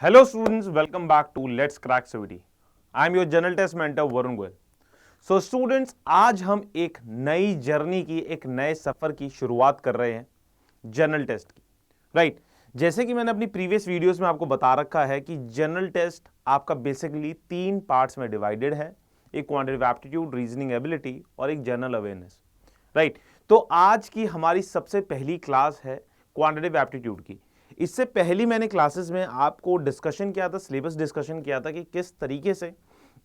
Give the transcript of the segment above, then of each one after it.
Hello students, welcome back to Let's Crack CVT. I am your general test mentor Varun Goyal. So students, आज हम एक नई journey की, एक नए सफर की शुरुआत कर रहे हैं जनरल टेस्ट की. राइट जैसे कि मैंने अपनी प्रीवियस वीडियोस में आपको बता रखा है कि जनरल टेस्ट आपका बेसिकली 3 पार्ट्स में डिवाइडेड है. एक क्वांटिटेटिव एप्टीट्यूड, रीजनिंग एबिलिटी और एक जनरल अवेयरनेस. राइट तो आज की हमारी सबसे पहली क्लास है क्वांटिटेटिव एप्टीट्यूड की. इससे पहली मैंने क्लासेस में आपको डिस्कशन किया था, सिलेबस डिस्कशन किया था कि किस तरीके से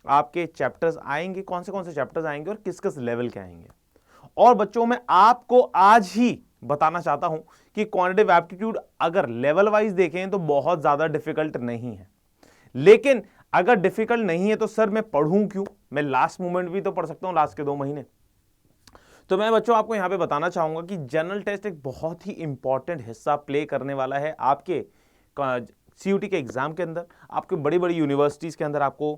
आपके चैप्टर्स आएंगे, कौन से चैप्टर्स आएंगे और किस किस लेवल के आएंगे. और बच्चों मैं आपको आज ही बताना चाहता हूं कि क्वांटिटेटिव एप्टीट्यूड अगर लेवल वाइज देखें तो बहुत ज्यादा डिफिकल्ट नहीं है. लेकिन अगर डिफिकल्ट नहीं है तो सर मैं पढ़ूं क्यों? मैं लास्ट मोमेंट भी तो पढ़ सकता हूं, लास्ट के 2 महीने. तो मैं बच्चों आपको यहां पे बताना चाहूंगा कि जनरल टेस्ट एक बहुत ही इंपॉर्टेंट हिस्सा प्ले करने वाला है आपके सीयूटी के एग्जाम के अंदर. आपके बड़ी बड़ी यूनिवर्सिटीज के अंदर आपको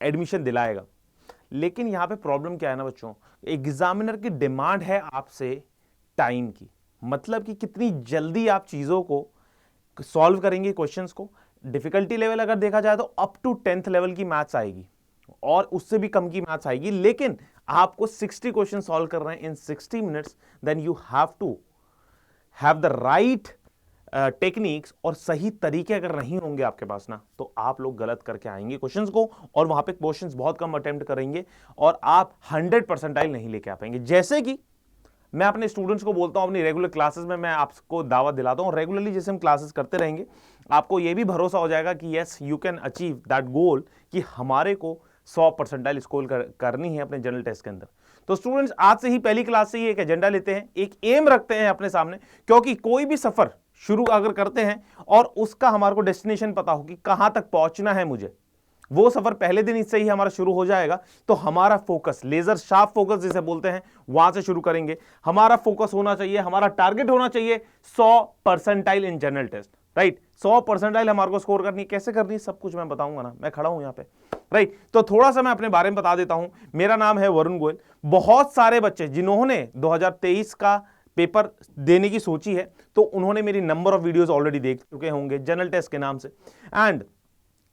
एडमिशन दिलाएगा. लेकिन यहां पे प्रॉब्लम क्या है ना बच्चों, एग्जामिनर की डिमांड है आपसे टाइम की. मतलब कि कितनी जल्दी आप चीजों को सॉल्व करेंगे क्वेश्चंस को. डिफिकल्टी लेवल अगर देखा जाए तो अप टू 10th लेवल की मैथ्स आएगी और उससे भी कम की मैथ्स आएगी. लेकिन आपको 60 क्वेश्चन सॉल्व कर रहे हैं in 60 minutes, then you have to have the right techniques. और सही तरीके अगर नहीं होंगे आपके पास ना, तो आप लोग गलत करके आएंगे क्वेश्चंस को और वहां पे क्वेश्चंस बहुत कम अटेम्प्ट करेंगे और आप 100% नहीं लेके आ पाएंगे. जैसे कि मैं अपने स्टूडेंट्स को बोलता हूं अपनी रेगुलर क्लासेस में, मैं आपको दावा दिलाता हूं रेगुलरली जैसे हम क्लासेस करते रहेंगे आपको यह भी भरोसा हो जाएगा कि yes you can achieve that goal कि हमारे को 100% स्कोर करनी है अपने जनरल टेस्ट के अंदर. तो स्टूडेंट्स आज से ही पहली क्लास से ही एक एजेंडा लेते हैं, एक एम रखते हैं अपने सामने. क्योंकि कोई भी सफर शुरू अगर करते हैं और उसका हमारे को डेस्टिनेशन पता हो कि कहां तक पहुंचना है मुझे, वो सफर पहले दिन इससे ही हमारा शुरू हो जाएगा. तो हमारा फोकस, लेजर शार्प फोकस जिसे बोलते हैं, वहां से शुरू करेंगे. हमारा फोकस होना चाहिए, हमारा टारगेट होना चाहिए 100% इन जनरल टेस्ट. राइट 100% हमारे को स्कोर करनी. कैसे करनी सब कुछ मैं बताऊंगा ना, मैं खड़ा हूं यहां पे. राइट तो थोड़ा सा मैं अपने बारे में बता देता हूं. मेरा नाम है वरुण गोयल. बहुत सारे बच्चे जिन्होंने 2023 का पेपर देने की सोची है तो उन्होंने मेरी नंबर ऑफ वीडियोस ऑलरेडी देख चुके होंगे जनरल टेस्ट के नाम से. एंड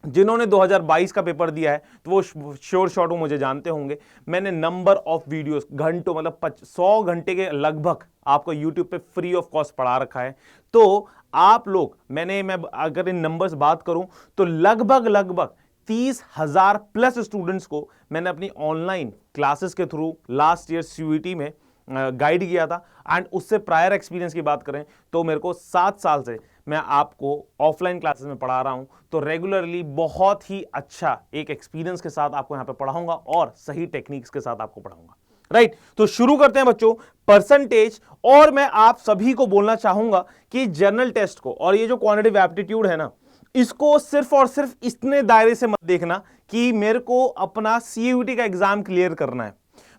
जिन्होंने 2022 का पेपर दिया है तो वो श्योर शॉट मुझे जानते होंगे. मैंने नंबर ऑफ वीडियोस घंटों, मतलब 100 घंटे के लगभग आपको यूट्यूब पे फ्री ऑफ कॉस्ट पढ़ा रखा है. तो आप लोग मैं अगर इन नंबर्स बात करूं तो लगभग 30,000 प्लस स्टूडेंट्स को मैंने अपनी ऑनलाइन क्लासेस के थ्रू लास्ट ईयर सीयूईटी में गाइड किया था. एंड उससे प्रायर एक्सपीरियंस की बात करें तो मेरे को 7 साल से मैं आपको ऑफलाइन क्लासेस में पढ़ा रहा हूं. तो रेगुलरली बहुत ही अच्छा एक एक्सपीरियंस के साथ आपको यहां पे पढ़ाऊंगा और सही टेक्निक्स के साथ आपको पढ़ाऊंगा. राइट तो शुरू करते हैं बच्चों परसेंटेज. और मैं आप सभी को बोलना चाहूंगा कि जनरल टेस्ट को और ये जो क्वांटिटेटिव एप्टीट्यूड है ना, इसको सिर्फ और सिर्फ इतने दायरे से मत देखना कि मेरे को अपना सीयूईटी का एग्जाम क्लियर करना है.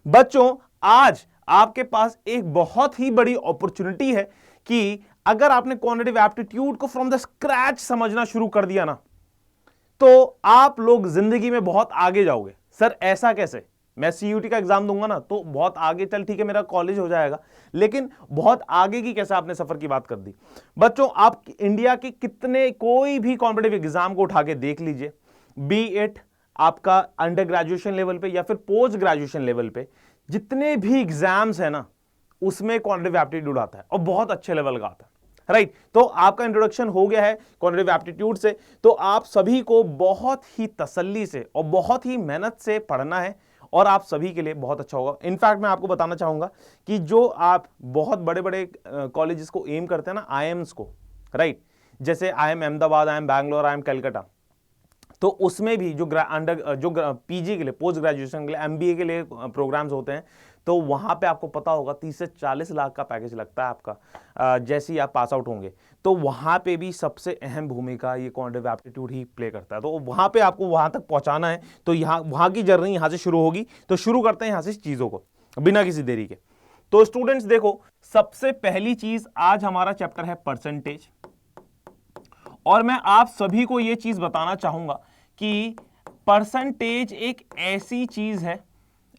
बच्चों आज आपके पास एक बहुत ही बड़ी अपॉर्चुनिटी है कि अगर आपने क्वांटिटेटिव एप्टीट्यूड को फ्रॉम द स्क्रैच समझना शुरू कर दिया ना, तो आप लोग जिंदगी में बहुत आगे जाओगे. सर ऐसा कैसे? मैं सीयूटी का एग्जाम दूंगा ना तो बहुत आगे, चल ठीक है मेरा कॉलेज हो जाएगा, लेकिन बहुत आगे की कैसे आपने सफर की बात कर दी. बच्चों आप इंडिया के कितने, कोई भी कॉम्पिटिटिव एग्जाम को उठा के देख लीजिए, बी इट आपका अंडर ग्रेजुएशन लेवल पे या फिर पोस्ट ग्रेजुएशन लेवल पे, जितने भी एग्जाम्स है ना उसमें क्वांटिटेटिव एप्टीट्यूड आता है और बहुत अच्छे लेवल का आता है. राइट तो आपका इंट्रोडक्शन हो गया है क्वांटिटेटिव एप्टीट्यूड से. तो आप सभी को बहुत ही तसल्ली से और बहुत ही मेहनत से पढ़ना है और आप सभी के लिए बहुत अच्छा होगा. इनफैक्ट मैं आपको बताना चाहूंगा कि जो आप बहुत बड़े बड़े कॉलेजेस को एम करते हैं ना, आईएम्स को, राइट जैसे IIM Ahmedabad, IIM Bangalore, IIM Calcutta, तो उसमें भी जो पीजी के लिए, पोस्ट ग्रेजुएशन के लिए, एमबीए के लिए प्रोग्राम्स होते हैं, तो वहां पे आपको पता होगा 30 से 40 लाख का पैकेज लगता है आपका जैसे ही आप पास आउट होंगे. तो वहां पे भी सबसे अहम भूमिका ये क्वांटिटेटिव एप्टीट्यूड ही प्ले करता है. तो वहां पे आपको वहां तक पहुंचाना है, तो वहां की जर्नी यहां से शुरू होगी. तो शुरू करते हैं यहां से चीजों को बिना किसी देरी के. तो स्टूडेंट्स देखो, सबसे पहली चीज आज हमारा चैप्टर है परसेंटेज. और मैं आप सभी को यह चीज बताना चाहूंगा कि परसेंटेज एक ऐसी चीज है,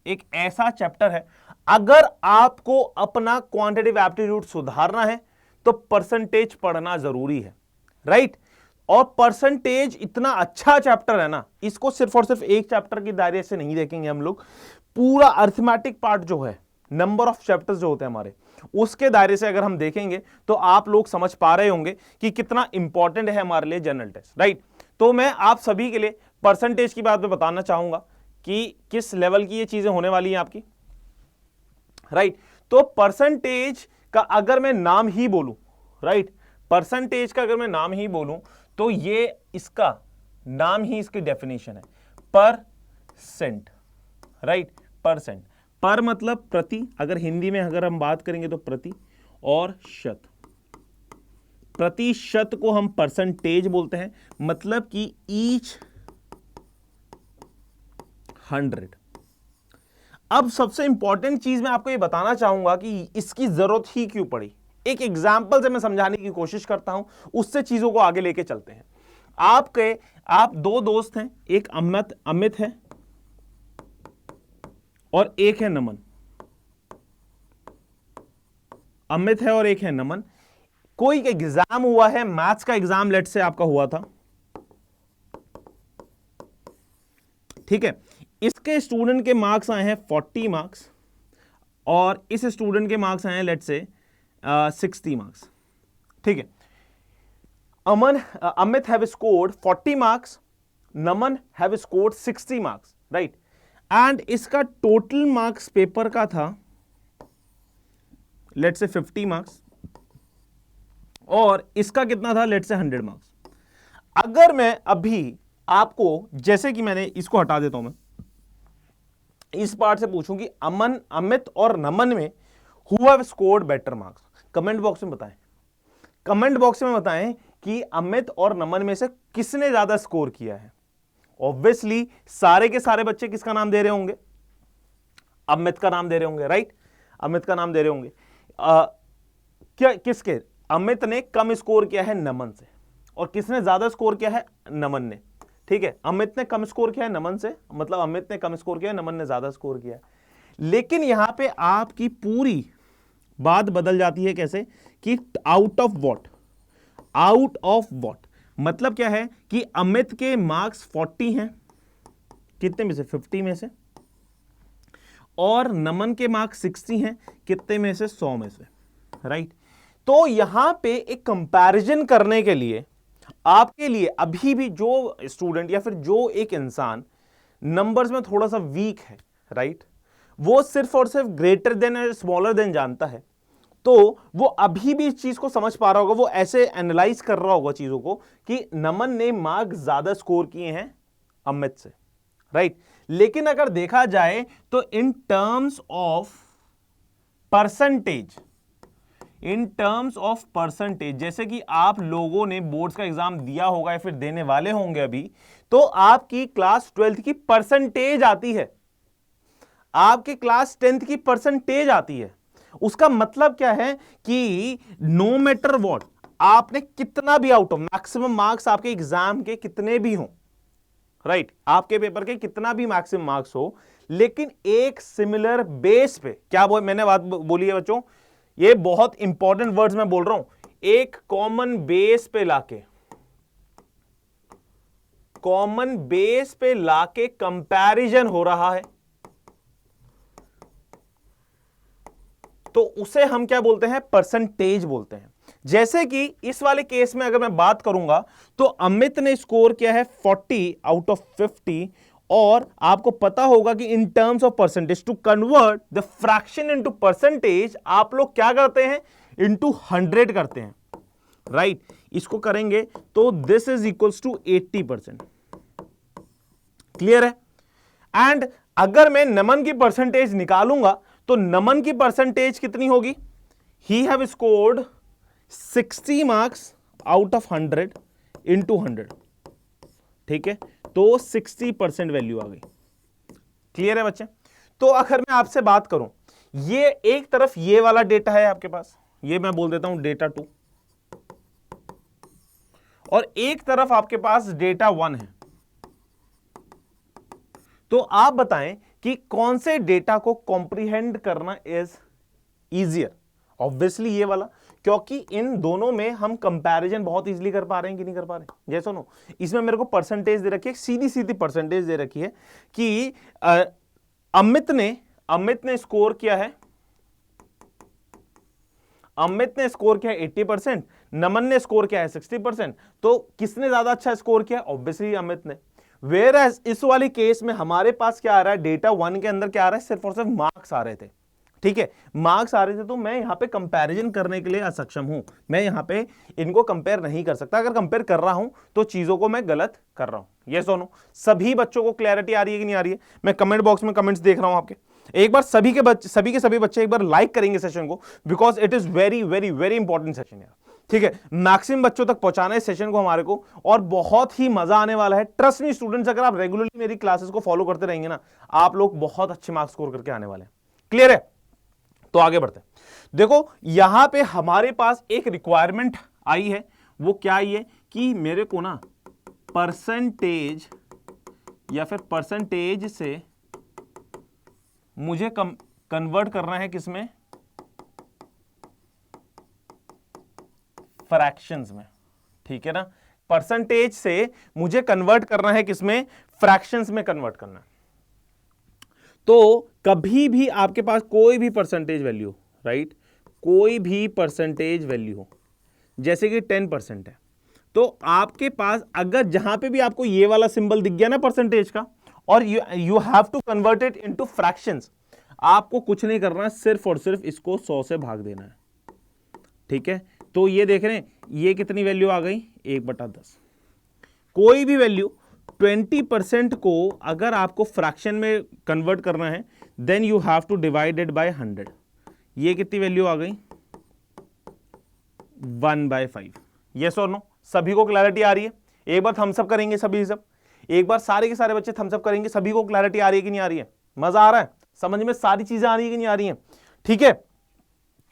एक ऐसा चैप्टर है, अगर आपको अपना क्वांटिटेटिव एप्टीट्यूड सुधारना है तो परसेंटेज पढ़ना जरूरी है. राइट और परसेंटेज इतना अच्छा चैप्टर है ना, इसको सिर्फ और सिर्फ एक चैप्टर के दायरे से नहीं देखेंगे हम लोग, पूरा अरिथमेटिक पार्ट जो है, नंबर ऑफ चैप्टर्स जो होते हैं हमारे, उसके दायरे से अगर हम देखेंगे तो आप लोग समझ पा रहे होंगे कि कितना इंपॉर्टेंट है हमारे लिए जनरल टेस्ट, राइट। तो मैं आप सभी के लिए परसेंटेज की बात में बताना चाहूंगा कि किस लेवल की ये चीजें होने वाली हैं आपकी, राइट। तो परसेंटेज का अगर मैं नाम ही बोलूं, राइट, परसेंटेज का अगर मैं नाम ही बोलूं तो ये इसका नाम ही इसकी डेफिनेशन है, परसेंट, राइट। परसेंट, पर मतलब प्रति, अगर हिंदी में अगर हम बात करेंगे तो प्रति, और शत, प्रतिशत को हम परसेंटेज बोलते हैं, मतलब कि ईच 100। अब सबसे इंपॉर्टेंट चीज मैं आपको ये बताना चाहूंगा कि इसकी जरूरत ही क्यों पड़ी, एक एग्जाम्पल से मैं समझाने की कोशिश करता हूं, उससे चीजों को आगे लेके चलते हैं। आप दो दोस्त हैं, एक अमित है और एक है नमन। अमित है और एक है नमन। कोई एग्जाम हुआ है, मैथ्स का एग्जाम लेट से आपका हुआ था, ठीक है। इसके स्टूडेंट के मार्क्स आए हैं 40 मार्क्स और इस स्टूडेंट के मार्क्स आए हैं लेट से 60 मार्क्स, ठीक है। Amit have scored 40 marks, Naman have scored 60 marks, right. And इसका टोटल मार्क्स पेपर का था लेट से 50 मार्क्स और इसका कितना था लेट से 100 मार्क्स। अगर मैं अभी आपको, जैसे कि मैंने इसको हटा देता हूं, मैं इस पार्ट से पूछूं कि अमित और नमन में who have scored better marks, comment box में बताएं, कमेंट बॉक्स में बताएं कि अमित और नमन में से किसने ज्यादा स्कोर किया है। ऑब्वियसली सारे के सारे बच्चे किसका नाम दे रहे होंगे, अमित का नाम दे रहे होंगे, राइट, अमित का नाम दे रहे होंगे। क्या किसके, अमित ने कम स्कोर किया है नमन से और किसने ज्यादा स्कोर किया है, नमन ने, ठीक है। अमित ने कम स्कोर किया है नमन से, मतलब अमित ने कम स्कोर किया है, नमन ने ज्यादा स्कोर किया है। लेकिन यहां पे आपकी पूरी बात बदल जाती है, कैसे कि out of what, out of what मतलब क्या है कि अमित के मार्क्स 40 हैं, कितने में से, 50 में से, और नमन के मार्क्स 60 हैं, कितने में से, 100 में से, राइट। तो यहां पे एक कंपैरिजन करने के लिए आपके लिए अभी भी जो स्टूडेंट या फिर जो एक इंसान नंबर्स में थोड़ा सा वीक है, राइट, वो सिर्फ और सिर्फ ग्रेटर देन और स्मॉलर देन जानता है, तो वो अभी भी इस चीज को समझ पा रहा होगा, वो ऐसे एनालाइज कर रहा होगा चीजों को कि नमन ने मार्क्स ज्यादा स्कोर किए हैं अमित से, राइट। लेकिन अगर देखा जाए तो इन terms of percentage, in terms of percentage, जैसे कि आप लोगों ने बोर्ड्स का एग्जाम दिया होगा या फिर देने वाले होंगे अभी, तो आपकी क्लास 12th की परसेंटेज आती है, आपके क्लास 10th की परसेंटेज आती है। उसका मतलब क्या है कि नो मैटर व्हाट, आपने कितना भी आउट ऑफ, मैक्सिमम मार्क्स आपके एग्जाम के कितने भी हो, राइट, आपके पेपर के कितना भी मैक्सिमम मार्क्स हो, लेकिन एक सिमिलर बेस पे, क्या मैंने बात बोली है बच्चों, ये बहुत इंपॉर्टेंट वर्ड्स मैं बोल रहा हूं, एक कॉमन बेस पे लाके, कॉमन बेस पे लाके कंपैरिजन हो रहा है, तो उसे हम क्या बोलते हैं, परसेंटेज बोलते हैं। जैसे कि इस वाले केस में अगर मैं बात करूंगा तो अमित ने स्कोर किया है 40 आउट ऑफ 50, और आपको पता होगा कि in terms of percentage, to convert the fraction into percentage, आप लोग क्या करते हैं, इनटू 100 करते हैं, राइट। इसको करेंगे तो this is equals to 80%, clear है। एंड अगर मैं नमन की परसेंटेज निकालूंगा तो नमन की परसेंटेज कितनी होगी, he have scored 60 marks out of 100 into 100, ठीक है, तो 60% वैल्यू आ गई, क्लियर है बच्चे। तो अगर मैं आपसे बात करूं, ये एक तरफ ये वाला डेटा है आपके पास, ये मैं बोल देता हूं डेटा 2, और एक तरफ आपके पास डेटा 1 है, तो आप बताएं कि कौन से डेटा को कॉम्प्रिहेंड करना इज इजियर। ऑब्वियसली ये वाला, क्योंकि इन दोनों में हम कंपैरिजन बहुत इजीली कर पा रहे हैं कि नहीं कर पा रहे? जैसे सुनो, इसमें मेरे को परसेंटेज दे रखी है, सीधी सीधी परसेंटेज दे रखी है कि अमित ने स्कोर किया है, अमित ने स्कोर किया है 80%, नमन ने स्कोर किया है 60%। तो किसने ज्यादा अच्छा स्कोर किया? ऑब्वियसली अमित ने। वेयर एज इस वाली केस में हमारे पास क्या आ रहा है, डेटा 1 के अंदर क्या आ रहा है, सिर्फ और सिर्फ मार्क्स आ रहे थे। ठीक है, मार्क्स आ रहे थे, तो मैं यहां पे कंपैरिजन करने के लिए असक्षम हूं, मैं यहां पे इनको कंपेयर नहीं कर सकता। अगर कंपेयर कर रहा हूं तो चीजों को मैं गलत कर रहा हूं। ये सुनो, सभी बच्चों को क्लैरिटी आ रही है कि नहीं आ रही है? मैं कमेंट बॉक्स में कमेंट्स देख रहा हूं आपके। एक बार सभी के सभी बच्चे एक बार लाइक करेंगे सेशन को, because it is very very very important session यार। ठीक है, मैक्सिमम बच्चों तक पहुंचाना है सेशन को हमारे को, और बहुत ही मजा आने वाला है। ट्रस्ट मी स्टूडेंट्स, अगर आप रेगुलरली मेरी क्लासेस को फॉलो करते रहेंगे ना, आप लोग बहुत अच्छे मार्क्स स्कोर करके आने वाले हैं। क्लियर है? तो आगे बढ़ते हैं। देखो यहां पे हमारे पास एक रिक्वायरमेंट आई है, वो क्या आई है कि मेरे को ना परसेंटेज या फिर परसेंटेज से मुझे कन्वर्ट करना है किसमें? फ्रैक्शंस में। ठीक है ना, परसेंटेज से मुझे कन्वर्ट करना है किसमें? फ्रैक्शंस में कन्वर्ट करना है। तो कभी भी आपके पास कोई भी परसेंटेज वैल्यू, राइट, कोई भी परसेंटेज वैल्यू हो, जैसे कि 10% है, तो आपके पास अगर जहां पे भी आपको ये वाला सिंबल दिख गया ना परसेंटेज का, और you have to convert it into fractions, आपको कुछ नहीं करना है, सिर्फ और सिर्फ इसको 100 से भाग देना है। ठीक है, तो ये देख रहे हैं, ये कितनी वैल्यू आ गई? 1/10। कोई भी वैल्यू 20% को अगर आपको फ्रैक्शन में कन्वर्ट करना है, then you have to divide it by 100। ये कितनी वैल्यू आ गई? 1/5। यस और नो? सभी को क्लैरिटी आ रही है? एक बार थम्स अप करेंगे सभी, सब एक बार सारे के सारे बच्चे थम्स अप करेंगे। सभी को क्लैरिटी आ रही है कि नहीं आ रही है? मजा आ रहा है? समझ में सारी चीजें आ रही है कि नहीं आ रही है? ठीक है,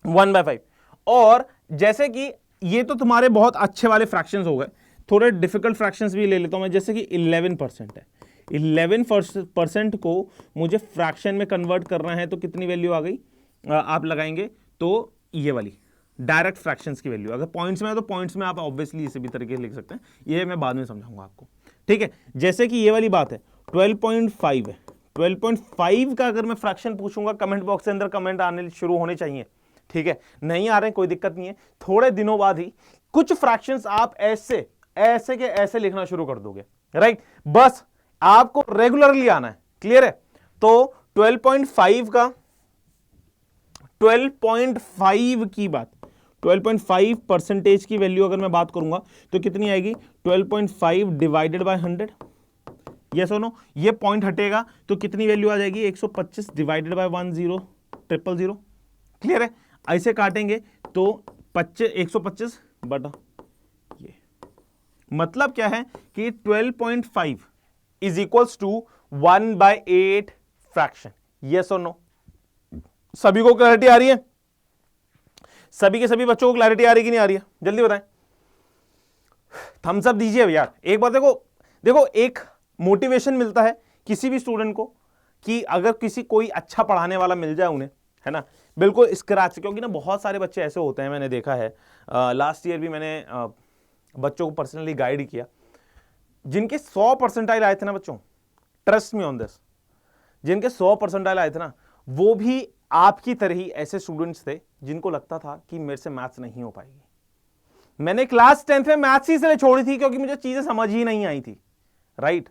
1/5। और जैसे कि ये तो तुम्हारे बहुत अच्छे वाले फ्रैक्शंस हो गए, थोड़े डिफिकल्ट फ्रैक्शंस भी ले लेता हूं मैं। जैसे कि 11% है, 11% को मुझे फ्रैक्शन में कन्वर्ट करना है, तो कितनी वैल्यू आ गई? आप लगाएंगे तो ये वाली डायरेक्ट फ्रैक्शंस की वैल्यू। अगर पॉइंट्स में है तो पॉइंट्स में आप ऑब्वियसली इसे भी तरीके से लिख सकते हैं, ये मैं बाद में समझाऊंगा आपको। ठीक है, जैसे कि ये वाली बात है, 12.5 है। 12.5 का अगर मैं फ्रैक्शन पूछूंगा, कमेंट बॉक्स के अंदर कमेंट आने शुरू होने चाहिए। ठीक है, नहीं आ रहे हैं कोई दिक्कत नहीं है, थोड़े दिनों बाद ही कुछ फ्रैक्शंस आप ऐसे ऐसे के ऐसे लिखना शुरू कर दोगे, राइट? बस आपको रेगुलरली आना है। क्लियर है? तो 12.5 का 12.5 की बात, 12.5% की वैल्यू अगर मैं बात करूंगा तो कितनी आएगी? 12.5 डिवाइडेड बाय 100। यस और नो? ये पॉइंट हटेगा तो कितनी वैल्यू आ जाएगी? 125 डिवाइडेड बाय 10,000,000। क्लियर है? ऐसे काटेंगे तो 125 बटा ये, मतलब क्या है कि 12.5 is equals to 1/8 fraction. Yes और नो? सभी को क्लैरिटी आ रही है? सभी के सभी बच्चों को क्लैरिटी आ रही कि नहीं आ रही है? जल्दी बताएं, थम्स अप दीजिए यार। एक बार देखो एक मोटिवेशन मिलता है किसी भी स्टूडेंट को कि अगर किसी कोई अच्छा पढ़ाने वाला मिल जाए उन्हें, है ना, बिल्कुल स्क्रैच से। क्योंकि ना बहुत सारे बच्चे ऐसे होते हैं, मैंने देखा है, लास्ट ईयर भी मैंने बच्चों को पर्सनली गाइड किया, जिनके 100 परसेंटाइल आए थे ना बच्चों, ट्रस्ट मी ऑन दिस, जिनके 100 परसेंटाइल आए थे ना, वो भी आपकी तरह ही ऐसे स्टूडेंट्स थे जिनको लगता था कि मेरे से मैथ्स नहीं हो पाएगी। मैंने क्लास 10th में मैथ्स ही इसलिए छोड़ी थी क्योंकि मुझे चीजें समझ ही नहीं आई थी, राइट?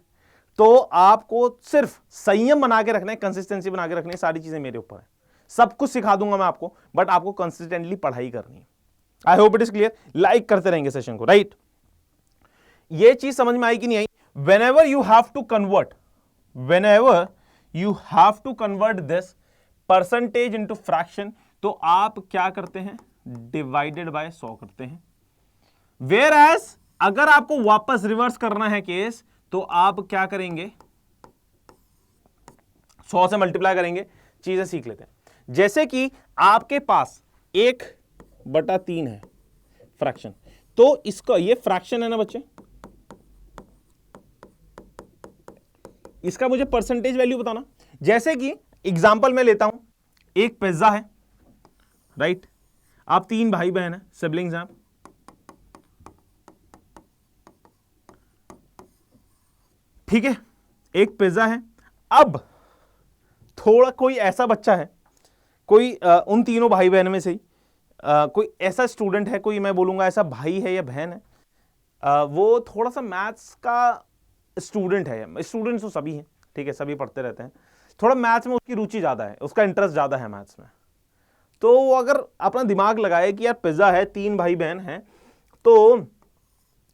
तो आपको सिर्फ संयम बना के रखना है, कंसिस्टेंसी बना के रखनी है, सारी चीजें मेरे ऊपर है। सब कुछ सिखा दूंगा मैं आपको, बट आपको कंसिस्टेंटली पढ़ाई करनी है। I hope it is clear. Like करते रहेंगे सेशन को, राइट? ये चीज समझ में आई कि नहीं आई? whenever you have to convert this percentage into fraction, तो आप क्या करते हैं? डिवाइडेड बाय 100 करते हैं। वेयर एज अगर आपको वापस रिवर्स करना है केस, तो आप क्या करेंगे? 100 से मल्टीप्लाई करेंगे। चीजें सीख लेते हैं। जैसे कि आपके पास 1/3 है फ्रैक्शन, तो इसका ये फ्रैक्शन है ना बच्चे, इसका मुझे परसेंटेज वैल्यू बताना। जैसे कि एग्जांपल में लेता हूं, एक पिज्जा है, राइट? आप 3 भाई बहन हैं, सिबलिंग्स हैं आप, ठीक है, एक पिज्जा है। अब थोड़ा कोई ऐसा बच्चा है, कोई उन तीनों भाई बहन में से ही कोई ऐसा स्टूडेंट है, कोई मैं बोलूंगा ऐसा भाई है या बहन है, वो थोड़ा सा मैथ्स का स्टूडेंट है। स्टूडेंट्स तो सभी हैं, ठीक है, सभी पढ़ते रहते हैं, थोड़ा मैथ्स में उसकी रुचि ज्यादा है, उसका इंटरेस्ट ज्यादा है मैथ्स में। तो वो अगर अपना दिमाग लगाए कि यार पिज्जा है, 3 भाई बहन हैं, तो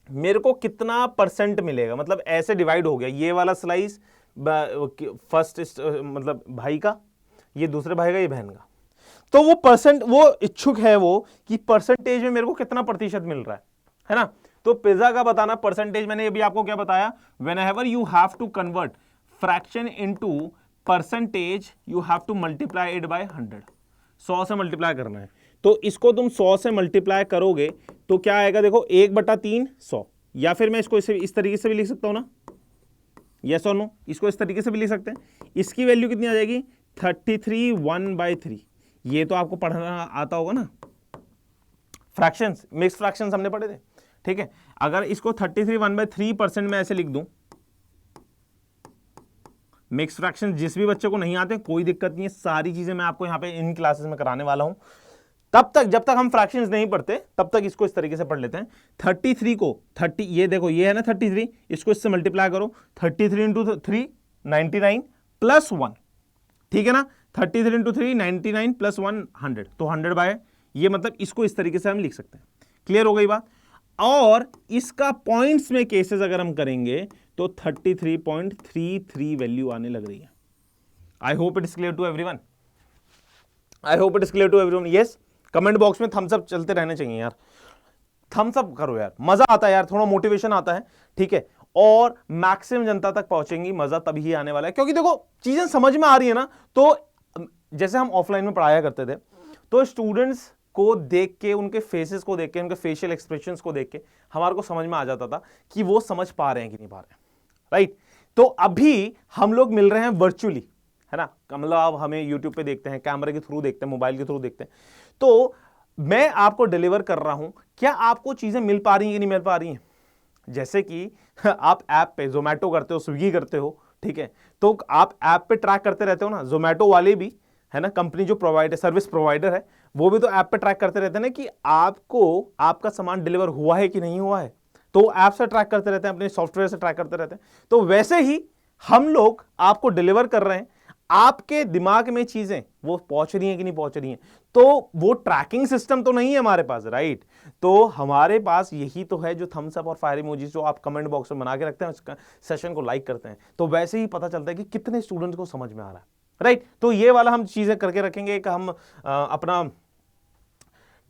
मेरे को कितना परसेंट मिलेगा, मतलब ऐसे डिवाइड हो गया, ये वाला स्लाइस फर्स्ट मतलब भाई का, ये दूसरे भाई का, ये बहन का। तो वो परसेंट, वो इच्छुक है वो कि परसेंटेज में मेरे को कितना प्रतिशत मिल रहा है ना। तो पिज्जा का बताना परसेंटेज, मैंने अभी आपको क्या बताया, whenever you have to convert fraction into percentage you have to multiply it by 100, 100 से मल्टीप्लाई करना है। तो इसको तुम 100 से मल्टीप्लाई करोगे तो क्या आएगा, देखो 1/3 100, या फिर मैं इसको इस तरीके से भी लिख सकता हूं ना, यस और नो, इसको इस तरीके से भी लिख सकते हैं। इसकी वैल्यू कितनी आ जाएगी, 33 1/3। ये तो आपको पढ़ना आता होगा ना, फ्रैक्शंस, मिक्स फ्रैक्शंस हमने पढ़े थे, ठीक है। अगर इसको 33 1/3% में ऐसे लिख दूं, मिक्स फ्रैक्शन जिस भी बच्चे को नहीं आते कोई दिक्कत नहीं है, सारी चीजें मैं आपको यहां पे इन क्लासेस में कराने वाला हूं। तब तक, जब तक हम फ्रैक्शंस नहीं पढ़ते तब तक इसको इस तरीके से पढ़ लेते हैं। 33 को 30, ये देखो ये है ना 33, इसको इससे मल्टीप्लाई करो, 33 इंटू 3 99 प्लस 1, ठीक है ना, 33 इंटू 3 99 प्लस 1 100, तो 100/, ये मतलब इसको इस तरीके से हम लिख सकते हैं। क्लियर हो गई बात। और इसका पॉइंट्स में केसेस अगर हम करेंगे तो 33.33 वैल्यू आने लग रही है। I hope it is clear to everyone, I hope it is clear to everyone. Yes, comment box में थम्स अप चलते रहने चाहिए यार, थम्स अप करो यार, मजा आता है यार, थोड़ा मोटिवेशन आता है, ठीक है। और मैक्सिमम जनता तक पहुंचेंगी, मजा तभी आने वाला है, क्योंकि देखो चीजें समझ में आ रही है ना। तो जैसे हम ऑफलाइन में पढ़ाया करते थे, तो स्टूडेंट्स को देख के, उनके फेसेस को देख के, उनके फेशियल एक्सप्रेशंस को देख के हमारे को समझ में आ जाता था कि वो समझ पा रहे हैं कि नहीं पा रहे हैं, राइट। तो अभी हम लोग मिल रहे हैं वर्चुअली, है ना, मतलब आप हमें यूट्यूब पे देखते हैं, कैमरे के थ्रू देखते हैं, मोबाइल के थ्रू देखते हैं, तो मैं आपको डिलीवर कर रहा हूं। क्या आपको चीजें मिल पा रही हैं कि नहीं मिल पा रही हैं? जैसे कि आप ऐप पे जोमेटो करते हो, स्विगी करते हो, ठीक है, तो आप ऐप पे ट्रैक करते रहते हो ना, जोमेटो वाले भी, है ना, कंपनी जो प्रोवाइडर, सर्विस प्रोवाइडर है, वो भी तो ऐप पे ट्रैक करते रहते हैं ना कि आपको आपका सामान डिलीवर हुआ है कि नहीं हुआ है, तो ऐप से ट्रैक करते रहते हैं, अपने सॉफ्टवेयर से ट्रैक करते रहते हैं। तो वैसे ही हम लोग आपको डिलीवर कर रहे हैं, आपके दिमाग में चीजें वो पहुंच रही हैं कि नहीं पहुंच रही हैं, तो वो ट्रैकिंग सिस्टम तो नहीं है हमारे पास, राइट। तो हमारे पास यही तो है जो थम्स अप और फायर इमोजी जो आप कमेंट बॉक्स में बना के रखते हैं, सेशन को लाइक करते हैं, तो वैसे ही पता चलता है कि कितने स्टूडेंट्स को समझ में आ रहा है, राइट। तो ये वाला हम चीजें करके रखेंगे, कि हम अपना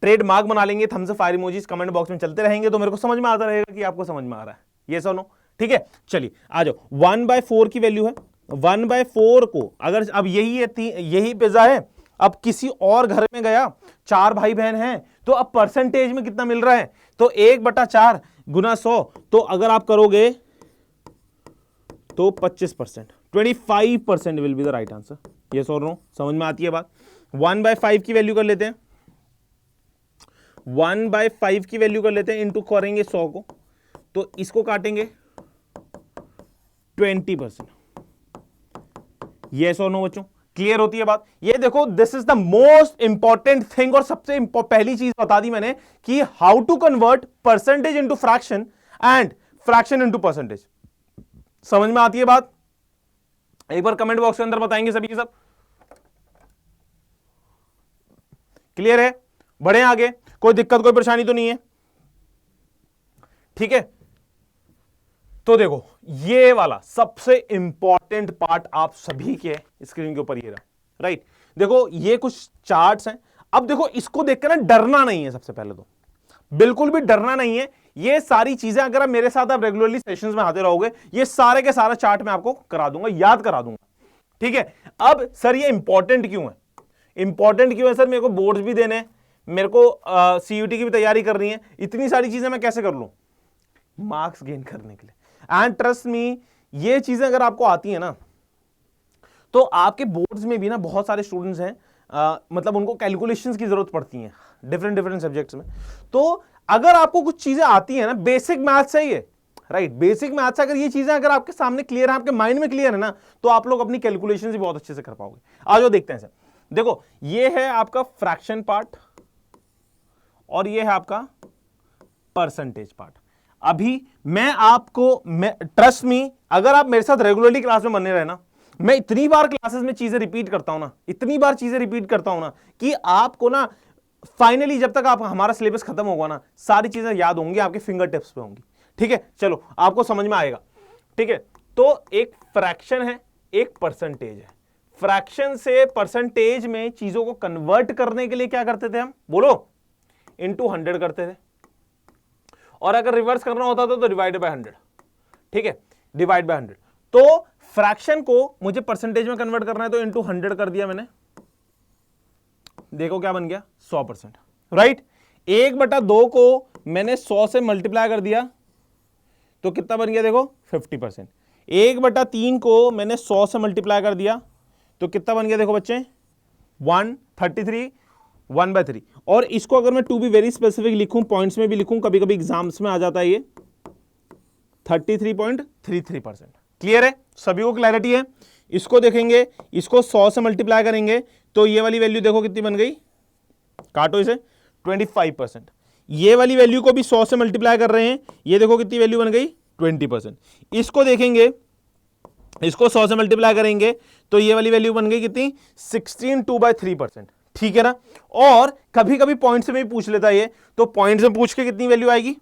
ट्रेडमार्क बना लेंगे, thumbs up fire emojis comment box में चलते रहेंगे, तो मेरे को समझ में आता रहेगा कि आपको समझ में आ रहा है, ये सुनो, ठीक है। चलिए आ जाओ, 1/4 की वैल्यू है, 1/4 को अगर अब यही है, यही पिज्जा है, अब किसी और घर में गया, 4 भाई बहन हैं, तो अब परसेंटेज में कितना मिल रहा है, तो 1/4 गुना 100, तो अगर आप करोगे तो 25%, 25% will be the right answer. Yes और नो, समझ में आती है बात। 1/5 की वैल्यू कर लेते हैं, 1/5 की वैल्यू कर लेते हैं, इंटू करेंगे 100 को, तो इसको काटेंगे 20%। यस और नो बच्चों, क्लियर होती है बात। ये देखो, this is the most important thing, और सबसे पहली चीज बता दी मैंने कि how to convert percentage into fraction and fraction into percentage. समझ में आती है बात? एक बार कमेंट बॉक्स के अंदर बताएंगे सभी के सब। क्लियर है? बढ़े आगे, कोई दिक्कत कोई परेशानी तो नहीं है? ठीक है, तो देखो ये वाला सबसे इंपॉर्टेंट पार्ट आप सभी के स्क्रीन के ऊपर ये रहा, राइट। देखो ये कुछ चार्ट्स हैं, अब देखो इसको देखकर ना डरना नहीं है, सबसे पहले तो बिल्कुल भी डरना नहीं है। ये सारी चीजें अगर आप मेरे साथ आप रेगुलरली सेशंस में आते रहोगे, ये सारे के सारा चार्ट मैं आपको करा दूंगा, याद करा दूंगा, ठीक है। अब सर ये इंपॉर्टेंट क्यों है? इंपॉर्टेंट क्यों है सर? मेरे को बोर्ड्स भी देने, मेरे को सीयूटी की भी तैयारी करनी है, इतनी सारी चीजें मैं कैसे कर लूं? मार्क्स गेन करने के लिए। एंड ट्रस्ट मी, ये चीजें अगर आपको आती है ना, तो आपके बोर्ड्स में भी ना बहुत सारे स्टूडेंट्स हैं, मतलब उनको कैलकुलेशंस की जरूरत पड़ती है, डिफरेंट डिफरेंट सब्जेक्ट्स में। तो अगर आपको कुछ चीजें आती है ना, बेसिक मैथ से ही है, राइट, बेसिक मैथ से अगर ये चीजें अगर आपके सामने क्लियर है, आपके माइंड में क्लियर है ना, तो आप लोग अपनी कैलकुलेशन भी बहुत अच्छे से कर पाओगे। आ जाओ देखते हैं सर। देखो ये है आपका फ्रैक्शन पार्ट और ये है आपका परसेंटेज पार्ट। अभी मैं आपको, ट्रस्ट मी, अगर आप मेरे साथ रेगुलरली क्लास में बने रहे ना, मैं इतनी बार क्लासेस में चीजें रिपीट करता हूं ना, इतनी बार चीजें रिपीट करता हूं ना, कि आपको ना फाइनली जब तक आप हमारा सिलेबस खत्म होगा ना, सारी चीजें याद होंगी, आपके फिंगर टिप्स पे होंगी। ठीक है, चलो आपको समझ में आएगा। ठीक है, तो एक फ्रैक्शन है, एक परसेंटेज है। फ्रैक्शन से परसेंटेज में चीजों को कन्वर्ट करने के लिए क्या करते थे हम, बोलो, इनटू 100 करते थे, और अगर रिवर्स करना होता था तो डिवाइड बाय 100। ठीक है, डिवाइड बाय 100। तो फ्रैक्शन को मुझे परसेंटेज में कन्वर्ट करना है, तो इनटू 100 कर दिया मैंने, देखो क्या बन गया, 100%, राइट। 1/2 को मैंने 100 से मल्टीप्लाई कर दिया तो कितना बन गया, देखो 50%। 1/3 को मैंने 100 से मल्टीप्लाई कर दिया तो कितना बन गया, देखो बच्चे 133, 1/3। और इसको अगर मैं टू बी वेरी स्पेसिफिक लिखूं, पॉइंट्स में भी लिखूं, कभी कभी एग्जाम्स में आ जाता है ये 33.33%। क्लियर है, सभी को क्लैरिटी है। इसको देखेंगे, इसको 100 से मल्टीप्लाई करेंगे तो ये वाली वैल्यू देखो कितनी बन गई, काटो इसे, 25%। ये वाली वैल्यू को भी 100 से मल्टीप्लाई कर रहे हैं, ये देखो कितनी वैल्यू बन गई, 20%। इसको देखेंगे, इसको 100 से मल्टीप्लाई करेंगे तो ये वाली वैल्यू बन गई कितनी, 16/2/3%। ठीक है ना। और कभी कभी पॉइंट से भी पूछ लेता है ये, तो पॉइंट से पूछ के कितनी वैल्यू आएगी,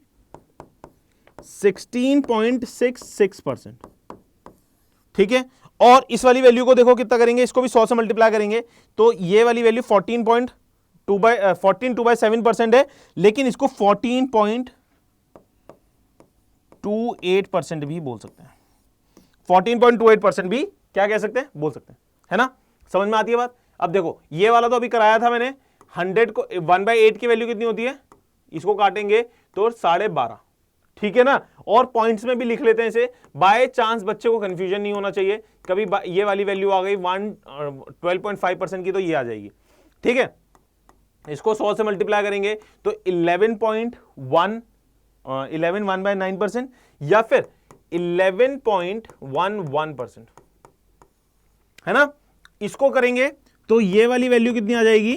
16.66%। ठीक है, और इस वाली वैल्यू को देखो कितना करेंगे, इसको भी 100 से मल्टीप्लाई करेंगे तो ये वाली वैल्यू 14.7% है, लेकिन इसको 14.28% भी बोल सकते हैं। 14.28% भी क्या कह सकते हैं, बोल सकते हैं, है ना। समझ में आती है बात। अब देखो ये वाला तो अभी कराया था मैंने, 100 को 1/8 की वैल्यू कितनी होती है, इसको काटेंगे तो 12.5। ठीक है ना। और पॉइंट्स में भी लिख लेते हैं इसे, बाय चांस बच्चे को कंफ्यूजन नहीं होना चाहिए, कभी ये वाली वैल्यू आ गई 12.5% की तो ये आ जाएगी। ठीक है, इसको 100 से मल्टीप्लाई करेंगे तो 11.9% या फिर 11.11%, है ना। इसको करेंगे तो ये वाली वैल्यू कितनी आ जाएगी,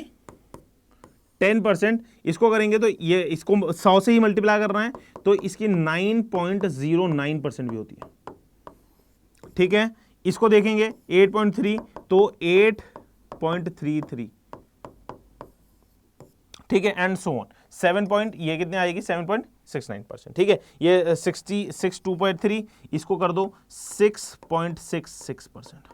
10%। इसको करेंगे तो ये, इसको 100 से ही मल्टीप्लाई करना है तो इसकी 9.09% भी होती है। ठीक है, इसको देखेंगे 8.3 तो 8.33। ठीक है, एंड सो ऑन 7 पॉइंट, ये कितने आएगी 7.69%। ठीक है, ये 62.3, इसको कर दो 6.66%।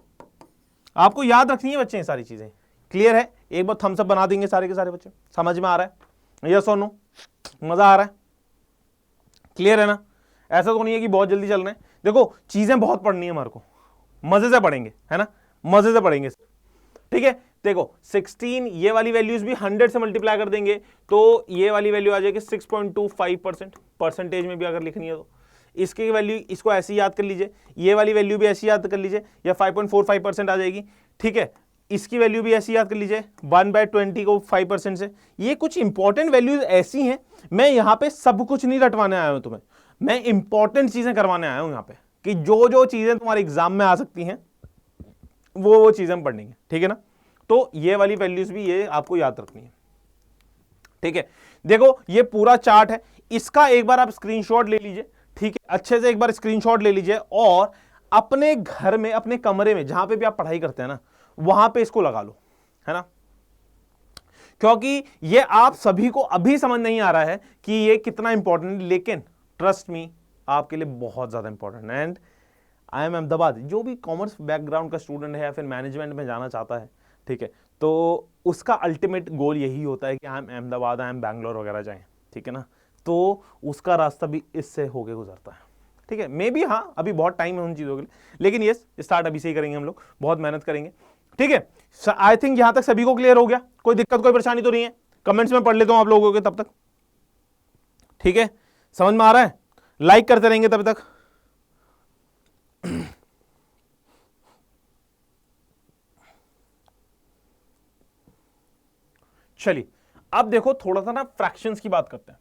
आपको याद रखनी है बच्चे ये सारी चीजें। क्लियर है, एक बार थम्स अप बना देंगे सारे के सारे बच्चे, समझ में आ रहा है, यस और नो, मजा आ रहा है, क्लियर है ना। ऐसा तो नहीं है कि बहुत जल्दी चल रहे हैं, देखो चीजें बहुत पढ़नी है हमारे को, मजे से पढ़ेंगे, है ना, मजे से पढ़ेंगे। ठीक है, देखो 16, ये वाली वैल्यूज भी 100 से मल्टीप्लाई कर देंगे तो ये वाली वैल्यू आ जाएगी 6.25%। परसेंटेज में भी अगर लिखनी है तो इसकी वैल्यू, इसको ऐसे ही याद कर लीजिए, ये वाली वैल्यू भी ऐसी याद कर लीजिए, या 5.45% आ जाएगी। ठीक है, इसकी वैल्यू भी ऐसी याद कर लीजिए, 1/20 को 5% से। ये कुछ इंपॉर्टेंट वैल्यूज ऐसी हैं, मैं यहां पे सब कुछ नहीं रटवाने आया हूं तुम्हें, मैं इंपॉर्टेंट चीजें करवाने आया हूं यहां पे, कि जो जो चीजें तुम्हारे एग्जाम में आ सकती हैं वो चीजें हम पढ़ेंगे। ठीक है ना, तो ये वाली वैल्यूज भी ये आपको याद रखनी है। ठीक है, देखो ये पूरा चार्ट है, इसका एक बार आप स्क्रीनशॉट ले लीजिए। ठीक है, अच्छे से एक बार स्क्रीनशॉट ले लीजिए और अपने घर में, अपने कमरे में, जहां पे भी आप पढ़ाई करते हैं ना, वहां पे इसको लगा लो, है ना। क्योंकि ये आप सभी को अभी समझ नहीं आ रहा है कि ये कितना इंपॉर्टेंट है, लेकिन ट्रस्ट मी आपके लिए बहुत ज्यादा इंपॉर्टेंट है। एंड आई एम अहमदाबाद, जो भी कॉमर्स बैकग्राउंड का स्टूडेंट है या फिर मैनेजमेंट में जाना चाहता है, ठीक है, तो उसका अल्टीमेट गोल यही होता है कि I am Ahmedabad, I am Bangalore वगैरह जाएं। ठीक है ना, तो उसका रास्ता भी इससे होके गुजरता है। ठीक है, मे बी हाँ अभी बहुत टाइम है उन चीज़ों के लिए, लेकिन ये स्टार्ट अभी से ही करेंगे हम लोग, बहुत मेहनत करेंगे। ठीक है, आई थिंक यहां तक सभी को क्लियर हो गया, कोई दिक्कत कोई परेशानी तो नहीं है। कमेंट्स में पढ़ लेता हूं आप लोगों के तब तक। ठीक है, समझ में आ रहा है, लाइक करते रहेंगे तब तक। चलिए अब देखो थोड़ा सा ना फ्रैक्शंस की बात करते हैं।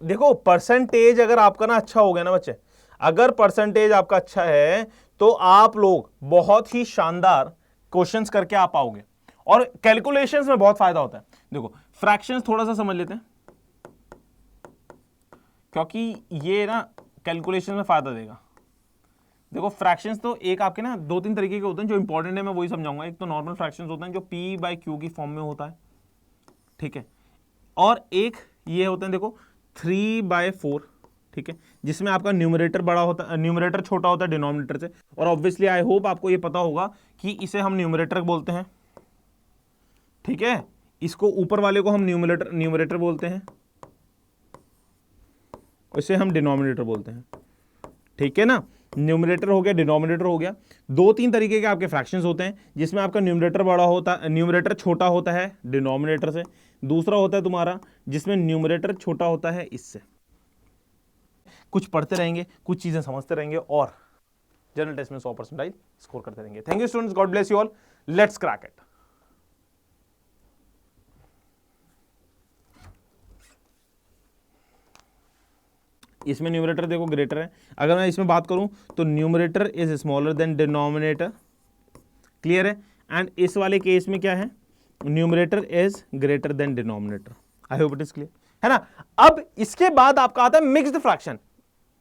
देखो परसेंटेज अगर आपका ना अच्छा हो गया ना बच्चे, अगर परसेंटेज आपका अच्छा है तो आप लोग बहुत ही शानदार क्वेश्चंस करके आ पाओगे और कैलकुलेशंस में बहुत फायदा होता है। देखो फ्रैक्शंस थोड़ा सा समझ लेते हैं, क्योंकि ये ना कैलकुलेशन में फायदा देगा। देखो फ्रैक्शंस तो एक आपके ना दो तीन तरीके के होते हैं, जो इंपॉर्टेंट है मैं वही समझाऊंगा। एक तो नॉर्मल फ्रैक्शंस होते हैं जो p बाई क्यू की फॉर्म में होता है, ठीक है, और एक ये होते हैं देखो 3/4, ठीक है, जिसमें आपका न्यूमरेटर बड़ा होता है, न्यूमरेटर छोटा होता है डिनोमिनेटर से। और ऑब्वियसली आई होप आपको ये पता होगा कि इसे हम न्यूमरेटर बोलते हैं, ठीक है, इसको ऊपर वाले को हम न्यूमरेटर बोलते हैं, इसे हम डिनोमिनेटर बोलते हैं, ठीक है ना। न्यूमरेटर हो गया, डिनोमिनेटर हो गया। दो तीन तरीके के आपके फ्रैक्शंस होते हैं, जिसमें आपका न्यूमरेटर छोटा होता है डिनोमिनेटर से। दूसरा होता है तुम्हारा जिसमें न्यूमरेटर छोटा होता है इससे। कुछ पढ़ते रहेंगे, कुछ चीजें समझते रहेंगे और जनरल टेस्ट में 100% स्कोर करते रहेंगे। Thank you students, God bless you all, let's crack it. इसमें न्यूमरेटर देखो ग्रेटर है, अगर मैं इसमें बात करूं तो numerator is smaller than denominator, clear है। एंड इस वाले केस में क्या है, numerator is greater than denominator. I hope it is clear, है ना। अब इसके बाद आपका आता है मिक्स्ड फ्रैक्शन।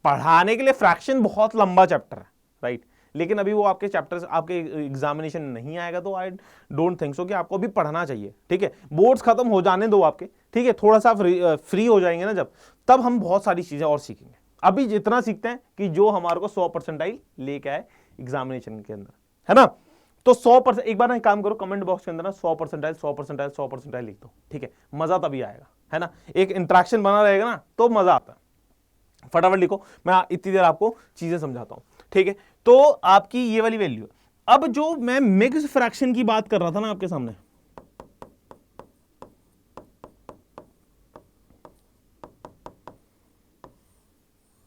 पढ़ाने के लिए फ्रैक्शन बहुत लंबा चैप्टर है, राइट, लेकिन अभी वो आपके चैप्टर्स आपके एग्जामिनेशन नहीं आएगा, तो आई डोंट थिंक सो कि आपको अभी पढ़ना चाहिए, ठीक है। बोर्ड्स खत्म हो जाने दो आपके, ठीक है, थोड़ा सा फ्री हो जाएंगे ना जब, तब हम बहुत सारी चीजें और सीखेंगे। अभी जितना सीखते हैं कि जो हमारे को 100% लेके आए एग्जामिनेशन के अंदर, है ना। तो 100%, एक बार ना काम करो, कमेंट बॉक्स के अंदर ना 100% लिख दो, ठीक है, मजा तभी आएगा, है ना। एक इंटरेक्शन बना रहेगा ना तो मजा आता है। फटाफट लिखो, मैं इतनी देर आपको चीजें समझाता हूं, ठीक है। तो आपकी ये वाली वैल्यू, अब जो मैं मिक्स्ड फ्रैक्शन की बात कर रहा था ना आपके सामने,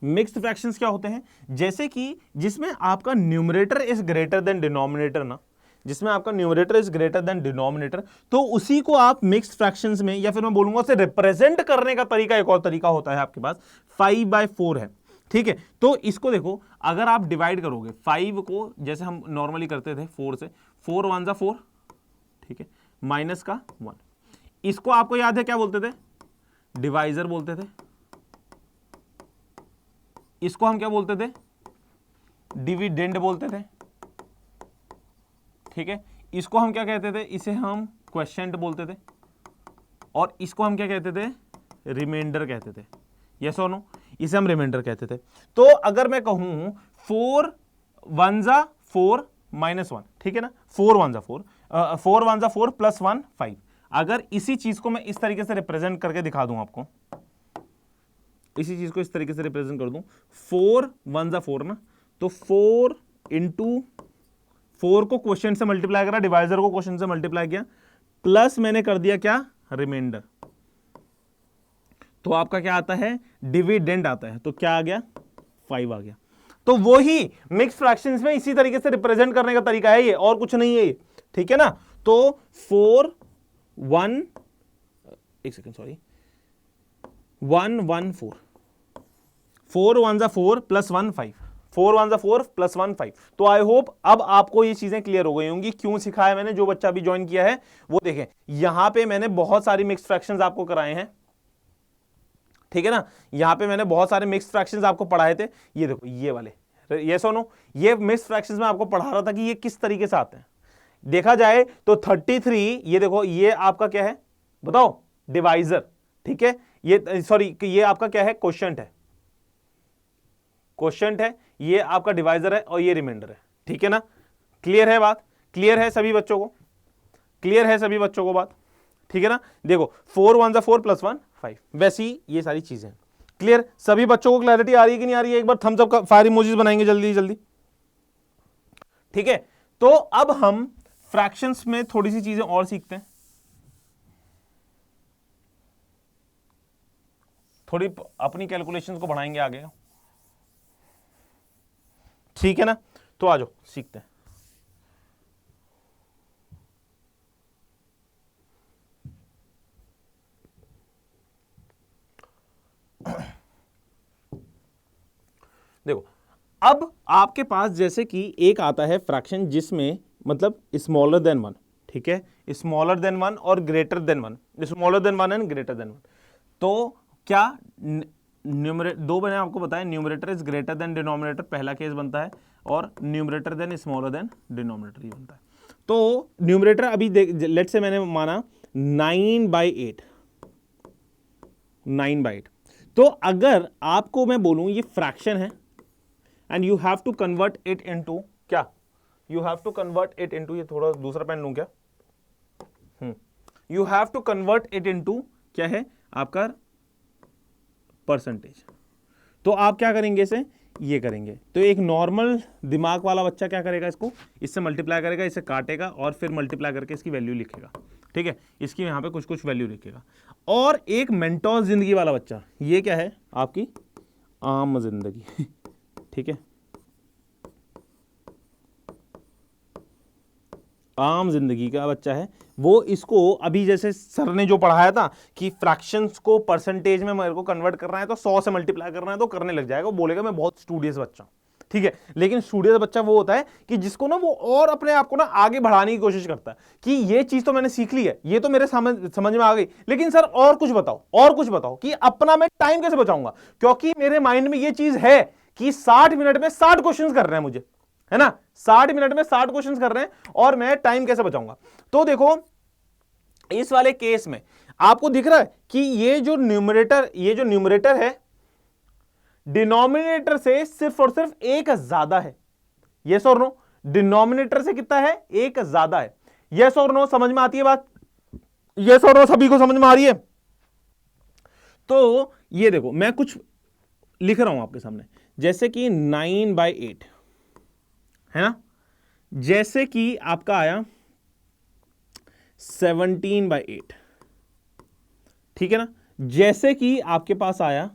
मिक्स्ड फ्रैक्शंस क्या होते हैं, जैसे कि जिसमें आपका numerator is greater than denominator ना, जिसमें आपका numerator is greater than denominator, तो उसी को आप मिक्स्ड फ्रैक्शंस में, या फिर मैं बोलूंगा उसे रिप्रेजेंट करने का तरीका, एक और तरीका होता है आपके पास, 5/4 है, ठीक है। तो इसको देखो, अगर आप डिवाइड करोगे 5 को, जैसे हम नॉर्मली करते थे 4 से, 4 1 4, ठीक है, माइनस का 1, इसको आपको याद है क्या बोलते थे, डिवाइजर बोलते थे। इसको हम क्या बोलते थे, डिविडेंड बोलते थे, ठीक है। इसको हम क्या कहते थे, इसे हम क्वेश्चंट बोलते थे, और इसको हम क्या कहते थे, रिमाइंडर कहते थे, यस और नो, इसे हम रिमाइंडर कहते थे। तो अगर मैं कहूं 4 1 4 -1, ठीक है ना, 4 1 4, 4 1 4 प्लस 1 5, अगर इसी चीज को मैं इस तरीके से रिप्रेजेंट करके दिखा दूं आपको, इसी चीज को इस तरीके से रिप्रेजेंट कर दूं, 4 1 4 ना, तो 4 इंटू 4 को क्वेश्चन से मल्टीप्लाई करा, डिवाइजर को क्वेश्चन से मल्टीप्लाई किया, प्लस मैंने कर दिया क्या, रिमाइंडर, तो आपका क्या आता है, डिविडेंड आता है, तो क्या आ गया, 5 आ गया। तो वो ही मिक्स फ्रैक्शंस में इसी तरीके से रिप्रेजेंट करने का तरीका है ये, और कुछ नहीं है ये, ठीक है ना। तो 4 1, एक सेकंड सॉरी, 1 1 4, 4 1 4 प्लस 1 5, 4 1 4 प्लस 1 5। तो आई होप अब आपको ये चीजें क्लियर हो गई होंगी, क्यों सिखाया मैंने। जो बच्चा अभी ज्वाइन किया है वो देखें, यहां पे मैंने बहुत सारी मिक्स फ्रैक्शंस आपको कराए हैं, ठीक है ना। यहां पे मैंने बहुत सारे मिक्स फ्रैक्शंस आपको पढ़ाए थे, ये देखो ये वाले, ये सुनो, ये मिक्स फ्रैक्शंस में आपको पढ़ा रहा था कि ये किस तरीके से आते हैं। देखा जाए तो 33, ये देखो ये आपका क्या है बताओ, डिवाइजर, ठीक है, ये सॉरी ये आपका क्या है, क्वोशिएंट है, क्वोशिएंट है, ये आपका डिवाइजर है, और ये रिमाइंडर है, ठीक है ना। क्लियर है बात, क्लियर है सभी बच्चों को, क्लियर है सभी बच्चों को बात, ठीक है ना। देखो 4 1 4 प्लस 1 5, वैसी ये सारी चीजें क्लियर, सभी बच्चों को क्लैरिटी आ रही है कि नहीं आ रही है, एक बार थम्स अप का फायर इमोजीज बनाएंगे जल्दी जल्दी, ठीक है। तो अब हम फ्रैक्शंस में थोड़ी सी चीजें और सीखते हैं, थोड़ी अपनी कैलकुलेशंस को बढ़ाएंगे आगे, ठीक है ना। तो आ जाओ सीखते हैं। देखो अब आपके पास जैसे कि एक आता है फ्रैक्शन जिसमें मतलब स्मॉलर देन 1, ठीक है, स्मॉलर देन 1 और greater than 1, smaller than 1 and greater than 1। तो क्या न्यूमरेटर, दो मैंने आपको बताया, numerator is greater than denominator पहला केस बनता है, और numerator than smaller than denominator ही बनता है। तो न्यूमरेटर अभी लेट से मैंने माना 9/8, 9/8। तो अगर आपको मैं बोलूं ये फ्रैक्शन है and you have to convert it into क्या, you have to convert it into, ये थोड़ा दूसरा पेन लूं क्या, you have to convert it into क्या है आपका परसेंटेज। तो आप क्या करेंगे इसे, ये करेंगे। तो एक नॉर्मल दिमाग वाला बच्चा क्या करेगा, इसको इससे मल्टीप्लाई करेगा, इसे काटेगा और फिर मल्टीप्लाई करके इसकी वैल्यू लिखेगा, ठीक है, इसकी यहां पे कुछ कुछ वैल्यू लिखेगा। और एक मेंटोर जिंदगी वाला बच्चा, ये क्या है आपकी आम जिंदगी, ठीक है, आम जिंदगी का बच्चा है, वो इसको अभी जैसे सर ने जो पढ़ाया था कि फ्रैक्शंस को परसेंटेज में मेरे को कन्वर्ट करना है तो 100 से मल्टीप्लाई करना है, तो करने लग जाएगा, वो बोलेगा मैं बहुत स्टूडियस बच्चा हूं, ठीक है। लेकिन स्टूडियस बच्चा वो होता है कि जिसको ना वो और अपने आप को ना आगे बढ़ाने की कोशिश करता है कि ये चीज तो मैंने सीख ली है, ये तो मेरे समझ में आ गई, लेकिन सर और कुछ बताओ, और कुछ बताओ कि अपना मैं टाइम कैसे बचाऊंगा, क्योंकि मेरे माइंड में ये चीज है कि 60 मिनट में 60 क्वेश्चन कर रहे हैं मुझे, है ना, 60 मिनट में 60 क्वेश्चन कर रहे हैं और मैं टाइम कैसे बचाऊंगा। तो देखो इस वाले केस में आपको दिख रहा है कि ये जो न्यूमरेटर है डिनोमिनेटर से सिर्फ और सिर्फ एक ज्यादा है, यस और नो, डिनोमिनेटर से कितना है, एक ज्यादा है, यस और नो, समझ में आती है बात, यस और नो, सभी को समझ में आ रही है। तो ये देखो मैं कुछ लिख रहा हूं आपके सामने, जैसे कि 9/8 है ना, जैसे कि आपका आया 17/8, ठीक है ना, जैसे कि आपके पास आया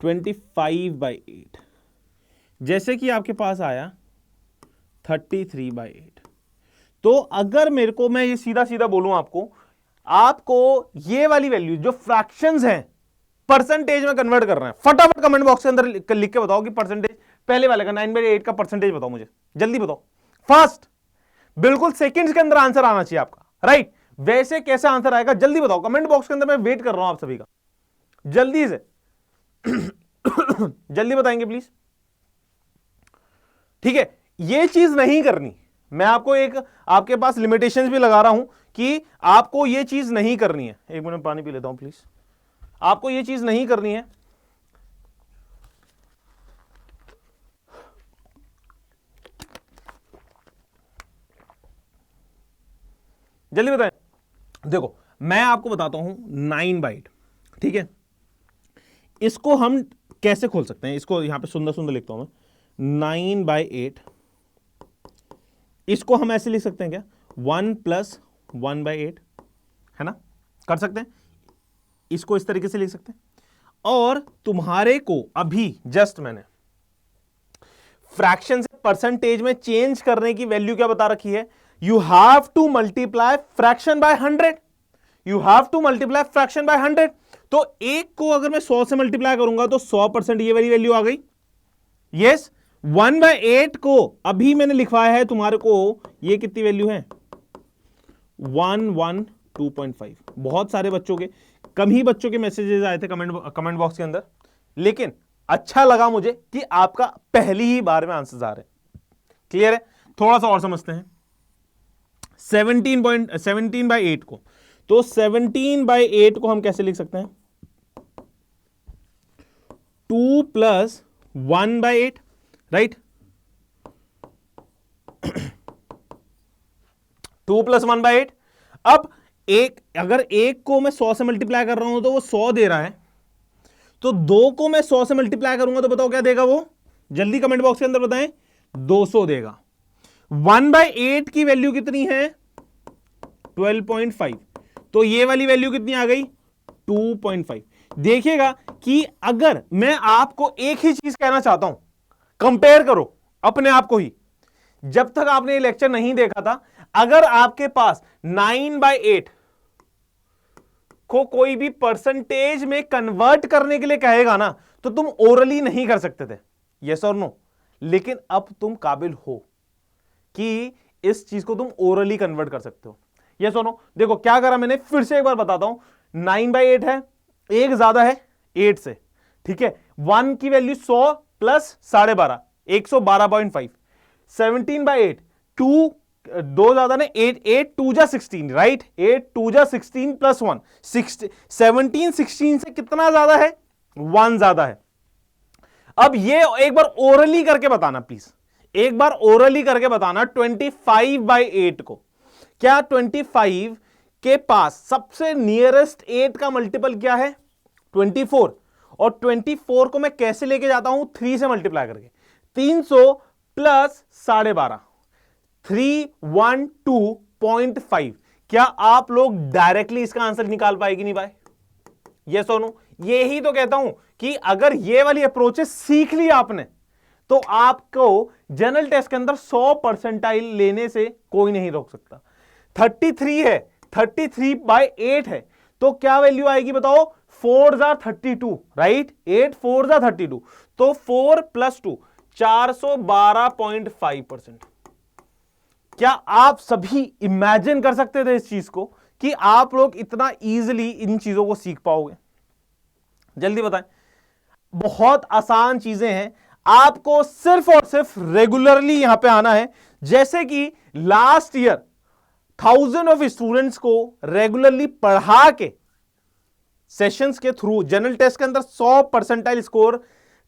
25/8, जैसे कि आपके पास आया 33/8। तो अगर मेरे को, मैं ये सीधा सीधा बोलूं आपको ये वाली वैल्यू जो फ्रैक्शंस हैं परसेंटेज में कन्वर्ट कर रहे हैं, फटाफट कमेंट बॉक्स के अंदर लिख के बताओ कि परसेंटेज पहले वाले का 9/8 का परसेंटेज बताओ मुझे, जल्दी बताओ, फास्ट, बिल्कुल सेकंड्स के अंदर आंसर आना चाहिए आपका, राइट। वैसे कैसे आंसर आएगा जल्दी बताओ कमेंट बॉक्स के अंदर, मैं वेट कर रहा हूं आप सभी का, जल्दी से जल्दी बताएंगे प्लीज, ठीक है। ये चीज नहीं करनी, मैं आपको एक आपके पास लिमिटेशंस भी लगा रहा हूं कि आपको ये चीज नहीं करनी है। एक मिनट पानी पी लेता हूं प्लीज, आपको ये चीज नहीं करनी है। जल्दी बताएं। देखो मैं आपको बताता हूं 9/8, ठीक है, इसको हम कैसे खोल सकते हैं, इसको यहां पे सुंदर सुंदर लिखता हूं मैं, 9/8, इसको हम ऐसे लिख सकते हैं क्या, 1 + 1/8, है ना, कर सकते हैं, इसको इस तरीके से लिख सकते हैं। और तुम्हारे को अभी जस्ट मैंने फ्रैक्शन से परसेंटेज में चेंज करने की वैल्यू क्या बता रखी है, you have to multiply fraction by 100, you have to multiply fraction by 100। तो एक को अगर मैं 100 से मल्टीप्लाई करूंगा तो 100% ये वाली वैल्यू आ गई, यस। 1/8 को अभी मैंने लिखवाया है तुम्हारे को, ये कितनी वैल्यू है, 112.5। बहुत सारे बच्चों के, कम ही बच्चों के मैसेजेस आए थे कमेंट बॉक्स के अंदर, लेकिन अच्छा लगा मुझे कि आपका पहली ही बार में आंसर आ रहे हैं, क्लियर है। थोड़ा सा और समझते हैं 17/8 को, तो 17/8 को हम कैसे लिख सकते हैं, 2 + 1/8, राइट, 2 + 1/8। अब अगर एक को मैं 100 से मल्टीप्लाई कर रहा हूं तो वो 100 दे रहा है, तो 2 को मैं 100 से मल्टीप्लाई करूंगा तो बताओ क्या देगा वो, जल्दी कमेंट बॉक्स के अंदर बताएं, 200 देगा। 1/8 की वैल्यू कितनी है, 12.5, तो ये वाली वैल्यू कितनी आ गई, 2.5। देखिएगा कि अगर मैं आपको एक ही चीज कहना चाहता हूं, कंपेयर करो अपने आप को ही, जब तक आपने ये लेक्चर नहीं देखा था, अगर आपके पास 9/8 को कोई भी परसेंटेज में कन्वर्ट करने के लिए कहेगा ना, तो तुम ओरली नहीं कर सकते थे, यस और नो, लेकिन अब तुम काबिल हो कि इस चीज को तुम ओरली कन्वर्ट कर सकते हो। यस और नो, देखो क्या करा मैंने, फिर से एक बार बताता हूं। 9/8 है, एक ज्यादा है 8 से, ठीक है। 1 की वैल्यू 100 प्लस 12.5, 112.5। 17/8, 2 दो ज्यादा ने 8, 8 2 जा 16, राइट। 8 2 जा 16 प्लस 1, 17 16 से कितना ज्यादा है, 1 ज्यादा है। अब ये एक बार ओरली करके बताना प्लीज, एक बार ओरली करके बताना। 25/8 को, क्या 25 के पास सबसे नियरेस्ट 8 का मल्टीपल क्या है, 24। और 24 को मैं कैसे लेके जाता हूं, 3 से मल्टीप्लाई करके। 300 प्लस 12.5, 312.5। क्या आप लोग डायरेक्टली इसका आंसर निकाल पाएगी नहीं भाई, ये सोनू। ये ही तो कहता हूं कि अगर ये वाली अप्रोचेस सीख ली आपने तो आपको जनरल टेस्ट के अंदर 100% लेने से कोई नहीं रोक सकता। 33 है, 33/8 है, तो क्या वैल्यू आएगी बताओ, 4 जा 32, राइट। 8 4 जा 32, तो 4 + 2 412.5%। क्या आप सभी इमेजिन कर सकते थे इस चीज को कि आप लोग इतना इजीली इन चीजों को सीख पाओगे? जल्दी बताएं। बहुत आसान चीजें हैं, आपको सिर्फ और सिर्फ रेगुलरली यहां पे आना है। जैसे कि लास्ट ईयर 1000 ऑफ स्टूडेंट्स को रेगुलरली पढ़ा के सेशंस के थ्रू जनरल टेस्ट के अंदर 100% स्कोर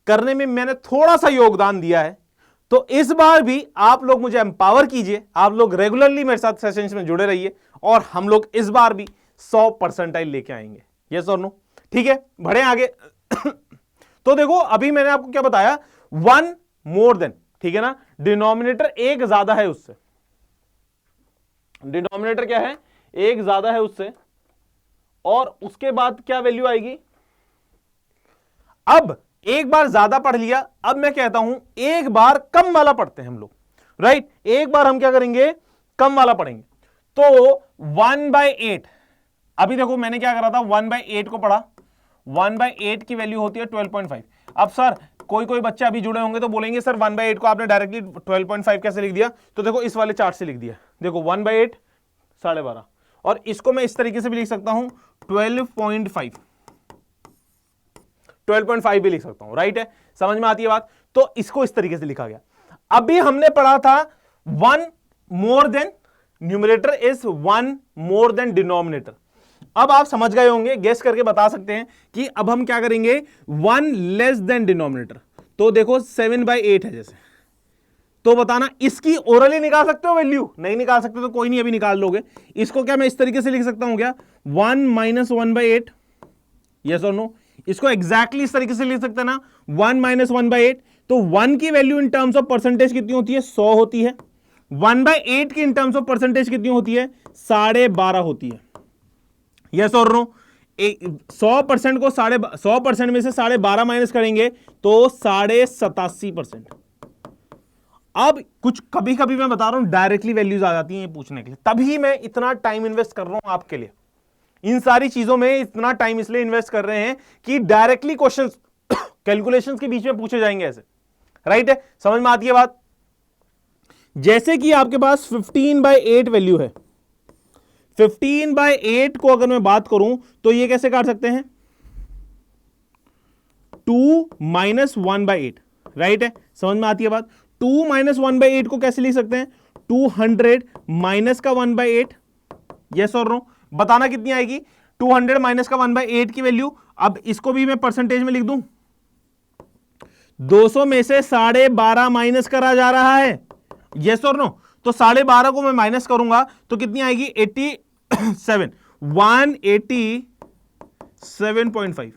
करने में मैंने थोड़ा सा योगदान दिया है। तो इस बार भी आप लोग मुझे एम्पावर कीजिए, आप लोग रेगुलरली मेरे साथ सेशंस में जुड़े रहिए और हम लोग इस बार भी 100% लेके आएंगे। यस और नो, ठीक है। बढ़े आगे। तो देखो अभी मैंने आपको क्या बताया, 1 मोर देन, ठीक है ना। डिनोमिनेटर एक ज्यादा है उससे, डिनोमिनेटर क्या है, एक ज्यादा है उससे, और उसके बाद क्या वैल्यू आएगी। अब एक बार ज्यादा पढ़ लिया, अब मैं कहता हूं एक बार कम वाला पढ़ते हैं हम लोग, राइट। एक बार हम क्या करेंगे, कम वाला पढ़ेंगे। तो 1/8, अभी देखो मैंने क्या करा था, 1/8 को पढ़ा, 1/8 की वैल्यू होती है 12.5। अब सर कोई बच्चे अभी जुड़े होंगे तो बोलेंगे सर 1/8 को आपने डायरेक्टली 12.5 कैसे लिख दिया, तो देखो इस वाले चार्ट से लिख दिया। देखो 1/8 12.5, और इसको मैं इस तरीके से भी लिख सकता हूं 12.5, 12.5 भी लिख सकता हूं, राइट है। समझ में आती है बात। तो इसको इस तरीके से लिखा गया। अभी हमने पढ़ा था 1 more than, numerator is 1 more than denominator. अब आप समझ गए होंगे, गेस करके बता सकते हैं कि अब हम क्या करेंगे, 1 लेस देन डिनोमिनेटर। तो देखो 7/8 है जैसे, तो बताना इसकी ओरली निकाल सकते हो वैल्यू, नहीं निकाल सकते तो कोई नहीं, अभी निकाल लोगे। इसको क्या मैं इस तरीके से लिख सकता हूं क्या, 1 - 1/8, यस और नो। इसको एग्जैक्टली इस तरीके से लिख सकते हैं ना, 1 - 1/8। तो 1 की value in terms of percentage कितनी होती है, 100 होती है। 1/8 की इन टर्म्स ऑफ परसेंटेज कितनी होती है, 12.5 होती है। यस और नो। 100% को 100% में से 12.5 माइनस करेंगे तो 87.5%। अब कुछ कभी कभी मैं बता रहा हूं डायरेक्टली वैल्यूज आ जाती हैं ये पूछने के लिए, तभी मैं इतना टाइम इन्वेस्ट कर रहा हूं आपके लिए। इन सारी चीजों में इतना टाइम इसलिए इन्वेस्ट कर रहे हैं कि डायरेक्टली क्वेश्चंस कैलकुलेशंस के बीच में पूछे जाएंगे ऐसे, राइट है। समझ में आती है बात। जैसे कि आपके पास 15/8 वैल्यू है, 15/8 को अगर मैं बात करूं तो ये कैसे काट सकते हैं, 2 - 1/8, राइट है। समझ में आती है बात। 2 - 1/8 को कैसे लिख सकते हैं, 200 माइनस का 1/8, यस और नो। बताना कितनी आएगी, 200 माइनस का 1/8 की वैल्यू। अब इसको भी मैं परसेंटेज में लिख दूं, 200 में से 12.5 माइनस करा जा रहा है, यस और नो। तो 12.5 को मैं माइनस करूंगा तो कितनी आएगी, 87, 187.5।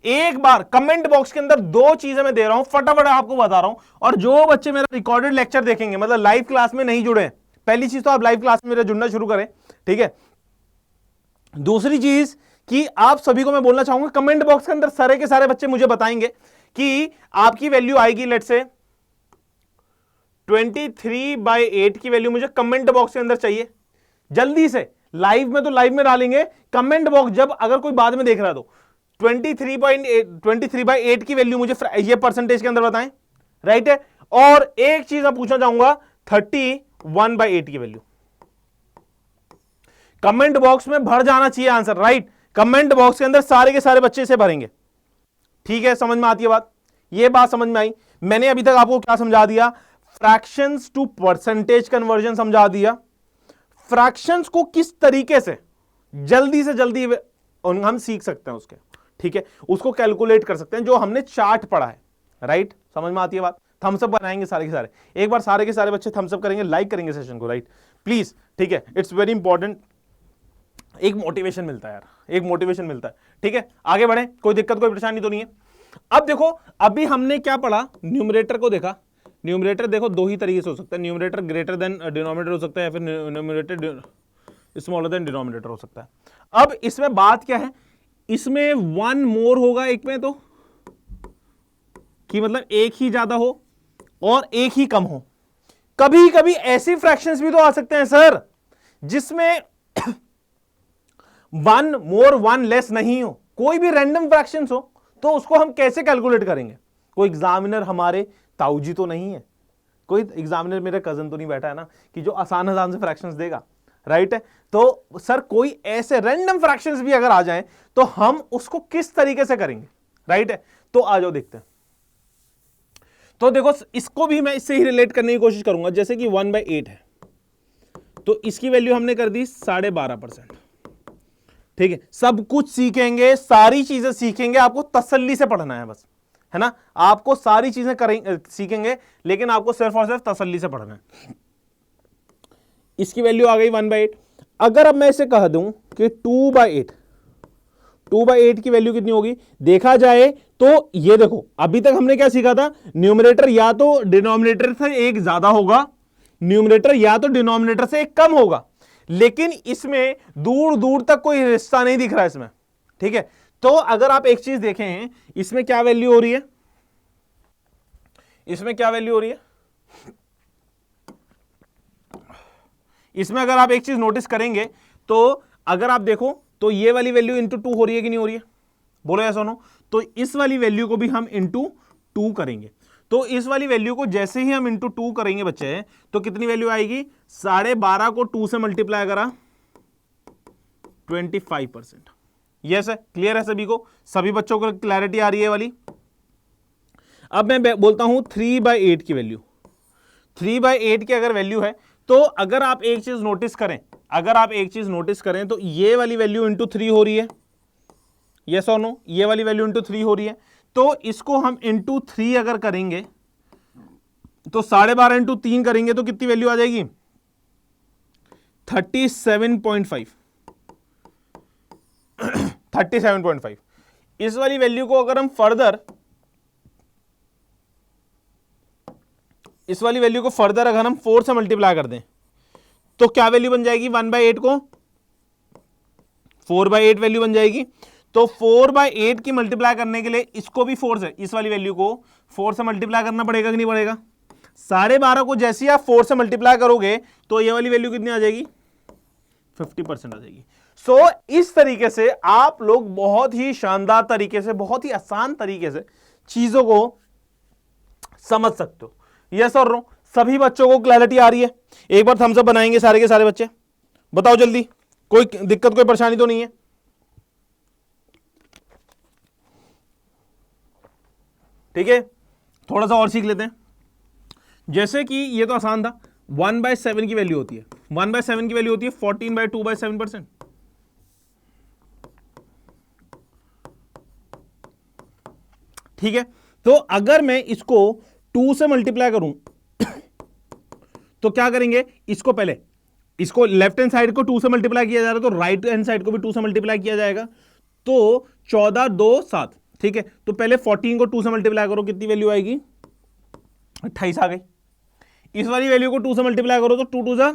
एक बार कमेंट बॉक्स के अंदर दो चीजें मैं दे रहा हूं, फटाफट आपको बता रहा हूं। और जो बच्चे मेरा रिकॉर्डेड लेक्चर देखेंगे, मतलब लाइव क्लास में नहीं जुड़े, पहली चीज तो आप लाइव क्लास में मेरा जुड़ना शुरू करें, ठीक है। दूसरी चीज कि आप सभी को मैं बोलना चाहूंगा, कमेंट बॉक्स के अंदर सारे के सारे बच्चे मुझे बताएंगे कि आपकी वैल्यू आएगी, लेट से 23/8 की वैल्यू मुझे कमेंट बॉक्स के अंदर चाहिए जल्दी से। लाइव में तो लाइव में डालेंगे, कमेंट बॉक्स जब अगर कोई बाद में देख रहा है तो 23/8 की वैल्यू मुझे ये परसेंटेज के अंदर बताएं, राइट है। और एक चीज मैं पूछना चाहूंगा, 31/8 की वैल्यू कमेंट बॉक्स में भर जाना चाहिए आंसर, राइट। कमेंट बॉक्स के अंदर सारे के सारे बच्चे इसे भरेंगे, ठीक है। समझ में आती है बात, ये बात समझ में आई। मैंने अभी तक आपको क्या समझा दिया, फ्रैक्शंस टू परसेंटेज कन्वर्जन समझा दिया। फ्रैक्शंस को किस तरीके से जल्दी से जल्दी हम सीख सकते हैं उसके, ठीक है, उसको कैलकुलेट कर सकते हैं, जो हमने चार्ट पढ़ा है, राइट। समझ में आती है बात। थम्सअप बनाएंगे सारे के सारे, एक बार सारे के सारे बच्चे थम्सअप करेंगे, लाइक करेंगे सेशन को, राइट प्लीज, ठीक है। इट्स वेरी इंपॉर्टेंट, एक मोटिवेशन मिलता है यार, एक मोटिवेशन मिलता है, ठीक है। आगे बढ़े, कोई दिक्कत कोई परेशानी तो नहीं है। अब देखो, अभी हमने क्या पढ़ा, न्यूमरेटर को देखा। न्यूमरेटर देखो दो ही तरीके से हो सकता है, न्यूमरेटर ग्रेटर देन डिनोमिनेटर हो सकता है, या फिर न्यूमरेटर स्मॉलर देन डिनोमिनेटर हो सकता है। अब इसमें बात क्या है, इसमें वन मोर होगा एक में, तो कि मतलब एक ही ज्यादा हो और एक ही कम हो। कभी कभी ऐसी फ्रैक्शंस भी तो आ सकते हैं सर जिसमें वन मोर वन लेस नहीं हो, कोई भी रैंडम फ्रैक्शंस हो, तो उसको हम कैसे कैलकुलेट करेंगे। कोई एग्जामिनर हमारे ताऊजी तो नहीं है, कोई एग्जामिनर मेरा कजन तो नहीं बैठा है ना कि जो आसान आसान से फ्रैक्शंस देगा, राइट है। तो सर कोई ऐसे रैंडम फ्रैक्शंस भी अगर आ जाएं तो हम उसको किस तरीके से करेंगे, राइट है। तो आ जाओ देखते हैं। तो देखो, इसको भी मैं इससे ही रिलेट करने की कोशिश करूंगा। जैसे कि 1/8 है, तो इसकी वैल्यू हमने कर दी 12.5%, ठीक है। सब कुछ सीखेंगे, सारी चीजें सीखेंगे, आपको तसल्ली से पढ़ना है बस, है ना। आपको सारी चीजें करेंगे, सीखेंगे, लेकिन आपको सिर्फ और सिर्फ तसल्ली से पढ़ना है। इसकी वैल्यू आ गई 1/8। अगर अब मैं इसे कह दूं कि 2/8 की वैल्यू कितनी होगी, देखा जाए तो ये देखो, अभी तक हमने क्या सीखा था, न्यूमरेटर या तो डिनोमिनेटर से एक ज्यादा होगा, न्यूमरेटर या तो डिनोमिनेटर से एक कम होगा, लेकिन इसमें दूर दूर तक कोई रिश्ता नहीं दिख रहा है इसमें, ठीक है। तो अगर आप एक चीज देखें, इसमें क्या वैल्यू हो रही है, इसमें क्या वैल्यू हो रही है, इसमें अगर आप एक चीज नोटिस करेंगे तो अगर आप देखो तो ये वाली वैल्यू इंटू 2 हो रही है कि नहीं हो रही है, बोलो या सुनो। तो इस वाली वैल्यू को भी हम इंटू 2 करेंगे। तो इस वाली वैल्यू को जैसे ही हम इंटू 2 करेंगे बच्चे, तो कितनी वैल्यू आएगी, 12.5 को 2 से मल्टीप्लाई करा 25%। यस है, क्लियर है सभी को, सभी बच्चों को क्लैरिटी आ रही है वाली। अब मैं बोलता हूं 3/8 की वैल्यू, 3/8 की अगर वैल्यू है, तो अगर आप एक चीज नोटिस करें, अगर आप एक चीज नोटिस करें तो ये वाली वैल्यू इंटू 3 हो रही है, यस और नो, ये वाली वैल्यू इंटू 3 हो रही है। तो इसको हम इंटू 3 अगर करेंगे तो 12.5 इंटू 3 करेंगे तो कितनी वैल्यू आ जाएगी, 37.5। 37.5। इस वाली वैल्यू को अगर हम फर्दर, इस वाली वैल्यू को फर्दर अगर हम 4 से मल्टीप्लाई कर दें तो क्या वैल्यू बन जाएगी, 1/8 को 4/8 वैल्यू बन जाएगी। तो 4/8 की मल्टीप्लाई करने के लिए इसको भी 4 से, इस वाली वैल्यू को 4 से मल्टीप्लाई करना पड़ेगा कि नहीं पड़ेगा। 12.5 को जैसे ही आप 4 से मल्टीप्लाई करोगे तो ये वाली वैल्यू कितनी आ जाएगी, 50% आ जाएगी। सो इस तरीके से आप लोग बहुत ही शानदार तरीके से, बहुत ही आसान तरीके से चीजों को समझ सकते हो। यस और नो, सभी बच्चों को क्लैरिटी आ रही है। एक बार थम्स अप बनाएंगे सारे के सारे बच्चे, बताओ जल्दी, कोई दिक्कत कोई परेशानी तो नहीं है। ठीक है, थोड़ा सा और सीख लेते हैं। जैसे कि ये तो आसान था, 1/7 की वैल्यू होती है, 1/7 की वैल्यू होती है 14/2/7%। ठीक है, तो अगर मैं इसको 2 से मल्टीप्लाई करूं तो क्या करेंगे, इसको पहले, इसको लेफ्ट हैंड साइड को 2 से मल्टीप्लाई किया जा रहा है तो राइट हैंड साइड को भी 2 से मल्टीप्लाई किया जाएगा। तो 14, 2, 7, ठीक है। तो पहले 14 को 2 से मल्टीप्लाई करो, कितनी वैल्यू आएगी, 28 आ गई। इस वाली वैल्यू को 2 से मल्टीप्लाई करो तो 2 2 जा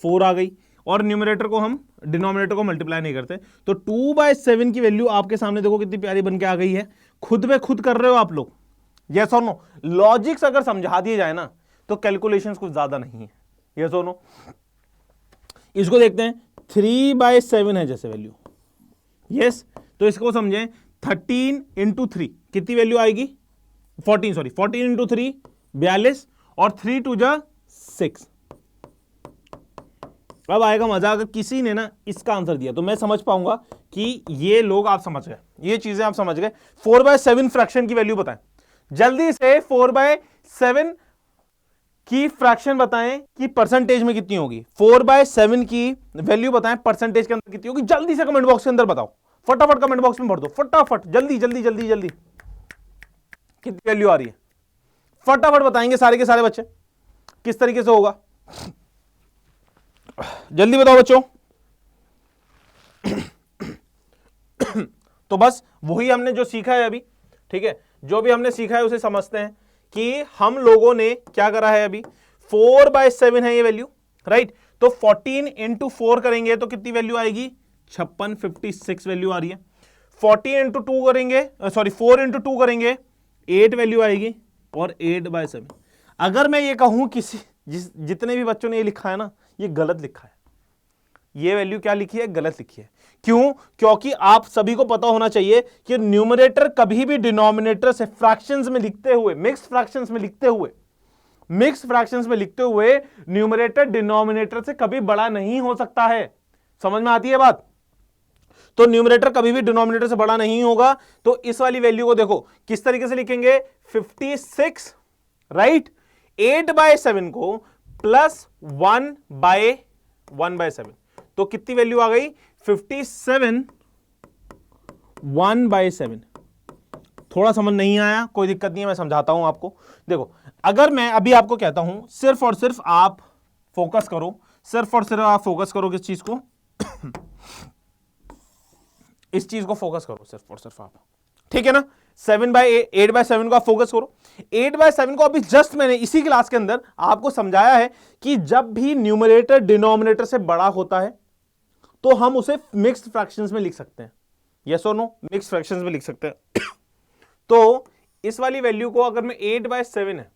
4 आ गई। और न्यूमरेटर को हम डिनोमिनेटर को मल्टीप्लाई नहीं करते। तो 2/7 की वैल्यू आपके सामने देखो कितनी प्यारी बन के आ गई है। खुद में खुद कर रहे हो आप लोग, यस और नो। लॉजिक्स अगर समझा दिए जाए ना तो कैलकुलेशंस कुछ ज्यादा नहीं है, यस और नो। इसको देखते हैं, 3/7 है जैसे वैल्यू, यस तो इसको समझें 13 इंटू 3 कितनी वैल्यू आएगी, 14 इंटू 3 42 और 3 टू जा 6। अब आएगा मजा, अगर किसी ने ना इसका आंसर दिया तो मैं समझ पाऊंगा कि ये लोग आप समझ गए, ये चीजें आप समझ गए। 4/7 फ्रैक्शन की वैल्यू बताएं जल्दी से, 4/7 की फ्रैक्शन बताएं कि परसेंटेज में कितनी होगी। 4/7 की वैल्यू बताएं परसेंटेज के अंदर कितनी होगी, जल्दी से कमेंट बॉक्स के अंदर बताओ, फटाफट कमेंट बॉक्स में भर दो, फटाफट, जल्दी जल्दी जल्दी जल्दी, कितनी वैल्यू आ रही है, फटाफट बताएंगे सारे के सारे बच्चे किस तरीके से होगा, जल्दी बताओ बच्चों। तो बस वही हमने जो सीखा है अभी, ठीक है, जो भी हमने सीखा है उसे समझते हैं कि हम लोगों ने क्या करा है अभी। 4/7 है ये वैल्यू, राइट। तो 14 इंटू 4 करेंगे तो कितनी वैल्यू आएगी, 56, 56 वैल्यू आ रही है। 40 इंटू 2 करेंगे, सॉरी 4 इंटू 2 करेंगे 8 वैल्यू आएगी, और 8/7। अगर मैं ये कहूं किसी जितने भी बच्चों ने ये लिखा है ना, ये गलत लिखा है, ये वैल्यू क्या लिखी है, गलत लिखी है। क्यों, क्योंकि आप सभी को पता होना चाहिए कि न्यूमरेटर कभी भी डिनोमिनेटर से फ्रैक्शंस में लिखते हुए, मिक्स्ड फ्रैक्शंस में लिखते हुए न्यूमरेटर डिनोमिनेटर से कभी बड़ा नहीं हो सकता है। समझ में आती है बात। तो न्यूमरेटर कभी भी डिनोमिनेटर से बड़ा नहीं होगा। तो इस वाली वैल्यू को देखो किस तरीके से लिखेंगे, 56, राइट। 8/7 को प्लस 1/7, तो कितनी वैल्यू आ गई, 57 1/7। थोड़ा समझ नहीं आया, कोई दिक्कत नहीं है, मैं समझाता हूं आपको। देखो अगर मैं अभी आपको कहता हूं सिर्फ और सिर्फ आप फोकस करो, सिर्फ और सिर्फ आप फोकस करो किस चीज को, इस चीज को फोकस करो सिर्फ और सिर्फ आप, ठीक है ना। 8/7 को आप फोकस करो। 8/7 को अभी जस्ट मैंने इसी क्लास के अंदर आपको समझाया है कि जब भी न्यूमरेटर डिनोमिनेटर से बड़ा होता है तो हम उसे मिक्स्ड फ्रैक्शंस में लिख सकते हैं, यस और नो, मिक्स्ड फ्रैक्शंस में लिख सकते हैं। तो इस वाली वैल्यू को अगर मैं 8/7 है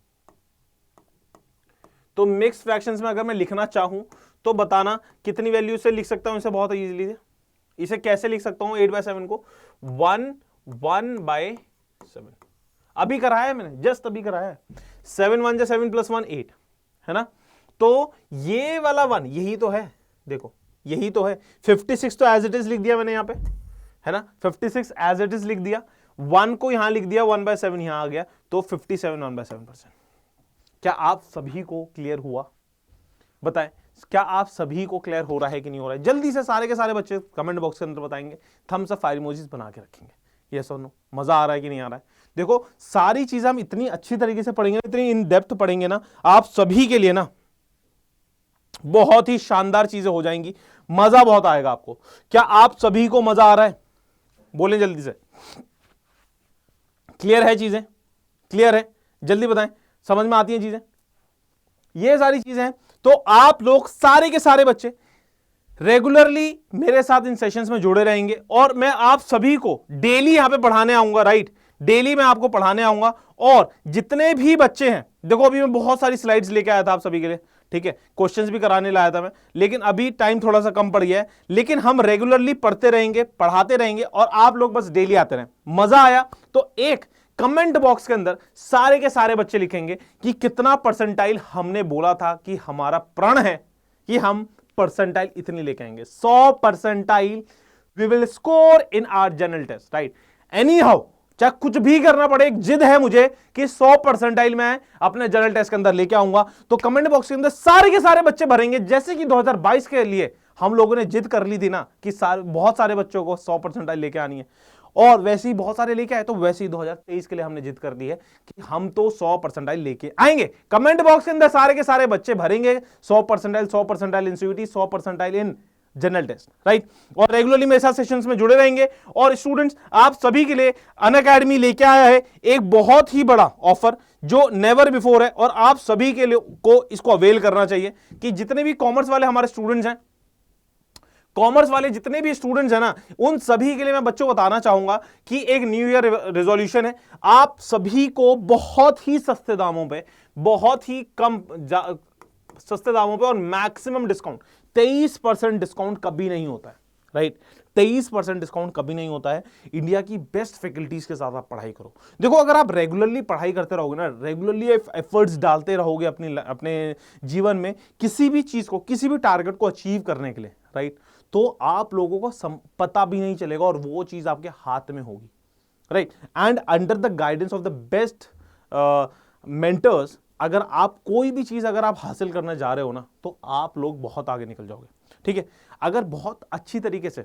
तो मिक्स्ड फ्रैक्शंस में अगर मैं लिखना चाहूं तो बताना कितनी वैल्यू से लिख सकता हूं, इसे बहुत इजीली। इसे कैसे लिख सकता हूं 8/7 को, 1/7 अभी कराया है मैंने, जस्ट अभी कराया है। 7 1 7 + 1 8 है ना। तो ये वाला 1 यही तो है, देखो यही तो है। 56 तो एज इट इज लिख दिया मैंने यहां पे, है ना, 56 एज इट इज लिख दिया, 1 को यहां लिख दिया, 1/7 यहां आ गया, तो 57 1/7%। क्या आप सभी को क्लियर हुआ, बताएं, क्या आप सभी को क्लियर हो रहा है कि नहीं हो रहा है। जल्दी से सारे के सारे बच्चे कमेंट बॉक्स के अंदर बताएंगे, थम्स अप फायर इमोजीज बना के रखेंगे, यस और नो। मजा आ रहा है कि नहीं आ रहा है। देखो सारी चीजें हम इतनी अच्छी तरीके से पढ़ेंगे, इतनी इन डेप्थ पढ़ेंगे ना, आप सभी के लिए ना बहुत ही शानदार चीजें हो जाएंगी, मजा बहुत आएगा आपको। क्या आप सभी को मजा आ रहा है, बोलें जल्दी से। क्लियर है चीजें, क्लियर है, जल्दी बताएं, समझ में आती हैं चीजें, ये सारी चीजें हैं। तो आप लोग सारे के सारे बच्चे रेगुलरली मेरे साथ इन सेशंस में जुड़े रहेंगे, और मैं आप सभी को डेली यहां पे पढ़ाने आऊंगा, राइट। डेली मैं आपको पढ़ाने आऊंगा, और जितने भी बच्चे हैं, देखो अभी मैं बहुत सारी स्लाइड्स लेके आया था आप सभी के लिए, ठीक है, क्वेश्चंस भी कराने लाया था मैं, लेकिन अभी टाइम थोड़ा सा कम पड़ गया है। लेकिन हम रेगुलरली पढ़ते रहेंगे, पढ़ाते रहेंगे, और आप लोग बस डेली आते रहें। मजा आया तो एक कमेंट बॉक्स के अंदर सारे के सारे बच्चे लिखेंगे कि कितना परसेंटाइल हमने बोला था कि हमारा प्रण है कि हम परसेंटाइल इतनी लेके आएंगे, 100 percentile we will score in our general test, right. Anyhow, चाहे कुछ भी करना पड़े, एक जिद है मुझे कि 100 परसेंटाइल मैं अपने जनरल टेस्ट के अंदर लेके आऊंगा। तो कमेंट बॉक्स के अंदर सारे के सारे बच्चे भरेंगे, जैसे कि 2022 के लिए हम लोगों ने जिद कर ली थी ना कि बहुत सारे बच्चों को 100 परसेंटाइल लेके आनी है, और वैसे ही बहुत सारे लेके आए, तो वैसे ही 2023 के लिए हमने जिद कर दी है कि हम तो 100 परसेंटाइल लेके आएंगे। कमेंट बॉक्स के अंदर सारे के सारे बच्चे भरेंगे 100 percentile in CUET, 100 percentile in general test, right. और रेगुलरली मेरे साथ सेशंस में जुड़े रहेंगे। और स्टूडेंट्स, आप सभी के लिए अनअकैडमी लेके आया है एक बहुत ही बड़ा ऑफर जो नेवर बिफोर है, और आप सभी के लिए को इसको अवेल करना चाहिए कि जितने भी कॉमर्स वाले हमारे स्टूडेंट्स हैं, कॉमर्स वाले जितने भी स्टूडेंट्स हैं ना, उन सभी के लिए मैं बच्चों बताना चाहूंगा कि एक न्यू ईयर रेजोल्यूशन है, आप सभी को बहुत ही सस्ते दामों पे, बहुत ही कम सस्ते दामों पे और मैक्सिमम डिस्काउंट, 23% डिस्काउंट कभी नहीं होता है, राइट। 23% डिस्काउंट कभी नहीं होता है। इंडिया की बेस्ट फैकल्टीज के साथ आप पढ़ाई करो। देखो, अगर आप रेगुलरली पढ़ाई करते रहोगे ना, रेगुलरली एफर्ट्स डालते रहोगे अपने जीवन में किसी भी चीज को, किसी भी टारगेट को अचीव करने के लिए, राइट, तो आप लोगों को पता भी नहीं चलेगा और वो चीज आपके हाथ में होगी, right. And under the guidance of the best mentors, अगर आप कोई भी चीज अगर आप हासिल करने जा रहे हो ना, तो आप लोग बहुत आगे निकल जाओगे, ठीक है। अगर बहुत अच्छी तरीके से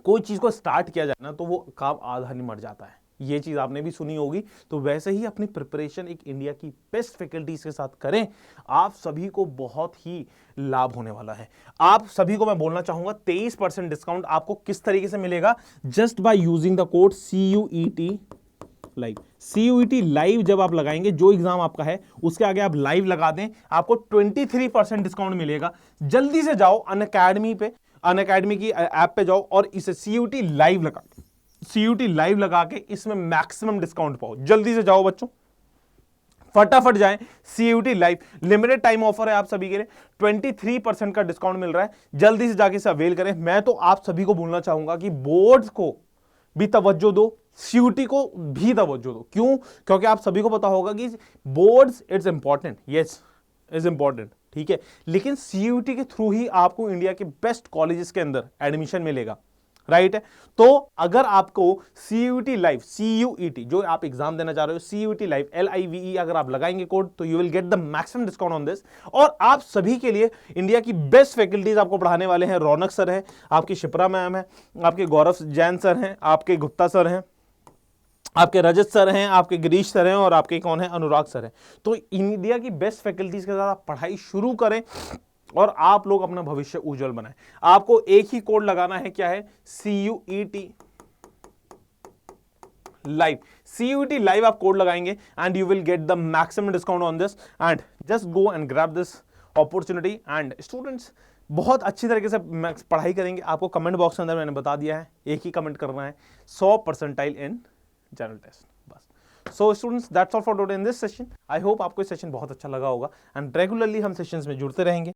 कोई चीज को स्टार्ट किया जाए ना, तो वो काम आधा नहीं मर जाता है। ये चीज आपने भी सुनी होगी। तो वैसे ही अपनी प्रिपरेशन एक इंडिया की बेस्ट फैकल्टीज के साथ करें, आप सभी को बहुत ही लाभ होने वाला है। आप सभी को मैं बोलना चाहूंगा 23% डिस्काउंट आपको किस तरीके से मिलेगा, just by using the code CUET live. CUET live जब आप लगाएंगे, जो एग्जाम आपका है उसके आगे आप लाइव लगा दें, आपको 23% डिस्काउंट मिलेगा। जल्दी से जाओ अनअकैडमी पे, अनअकैडमी की ऐप पे जाओ और इसे CUET लाइव लगा के इसमें मैक्सिमम डिस्काउंट पाओ। जल्दी से जाओ बच्चों, फटाफट जाएं। CUET live limited time offer है आप सभी के लिए, 23% का डिस्काउंट मिल रहा है। जल्दी से जाके इसे अवेल करें। मैं तो आप सभी को बोलना चाहूंगा कि बोर्ड्स को भी तवज्जो दो, CUET को भी तवज्जो दो। क्यों? क्योंकि आप सभी को पता होगा कि boards it's important, yes is important, ठीक है, लेकिन CUET के थ्रू ही आपको इंडिया के बेस्ट कॉलेजेस के अंदर एडमिशन मिलेगा, राइट है। तो अगर आपको CUET लाइव, CUET जो आप एग्जाम देना चाह रहे हो, CUET लाइव LIVE अगर आप लगाएंगे कोड, तो you will get the maximum discount on this. और आप सभी के लिए इंडिया की बेस्ट फैकल्टीज आपको पढ़ाने वाले हैं। रौनक सर है, आपकी शिप्रा मैम है, आपके गौरव जैन सर हैं, आपके गुप्ता सर हैं, आपके रजत सर हैं, आपके गिरीश सर हैं और आपके कौन है, अनुराग सर हैं। तो इंडिया की बेस्ट फैकल्टीज के साथ आप पढ़ाई शुरू करें और आप लोग अपना भविष्य उज्जवल बनाएं। आपको एक ही कोड लगाना है, क्या है, CUET लाइव। CUET लाइव आप कोड लगाएंगे and you will get the maximum discount on this and just go and grab this opportunity. And students बहुत अच्छी तरीके से पढ़ाई करेंगे। आपको कमेंट बॉक्स के अंदर मैंने बता दिया है, एक ही कमेंट करना है, 100 परसेंटाइल इन जनरल टेस्ट, बस। So students that's all for today in this session. I hope आपको इस सेशन बहुत अच्छा लगा होगा एंड रेगुलरली हम सेशंस में जुड़ते रहेंगे।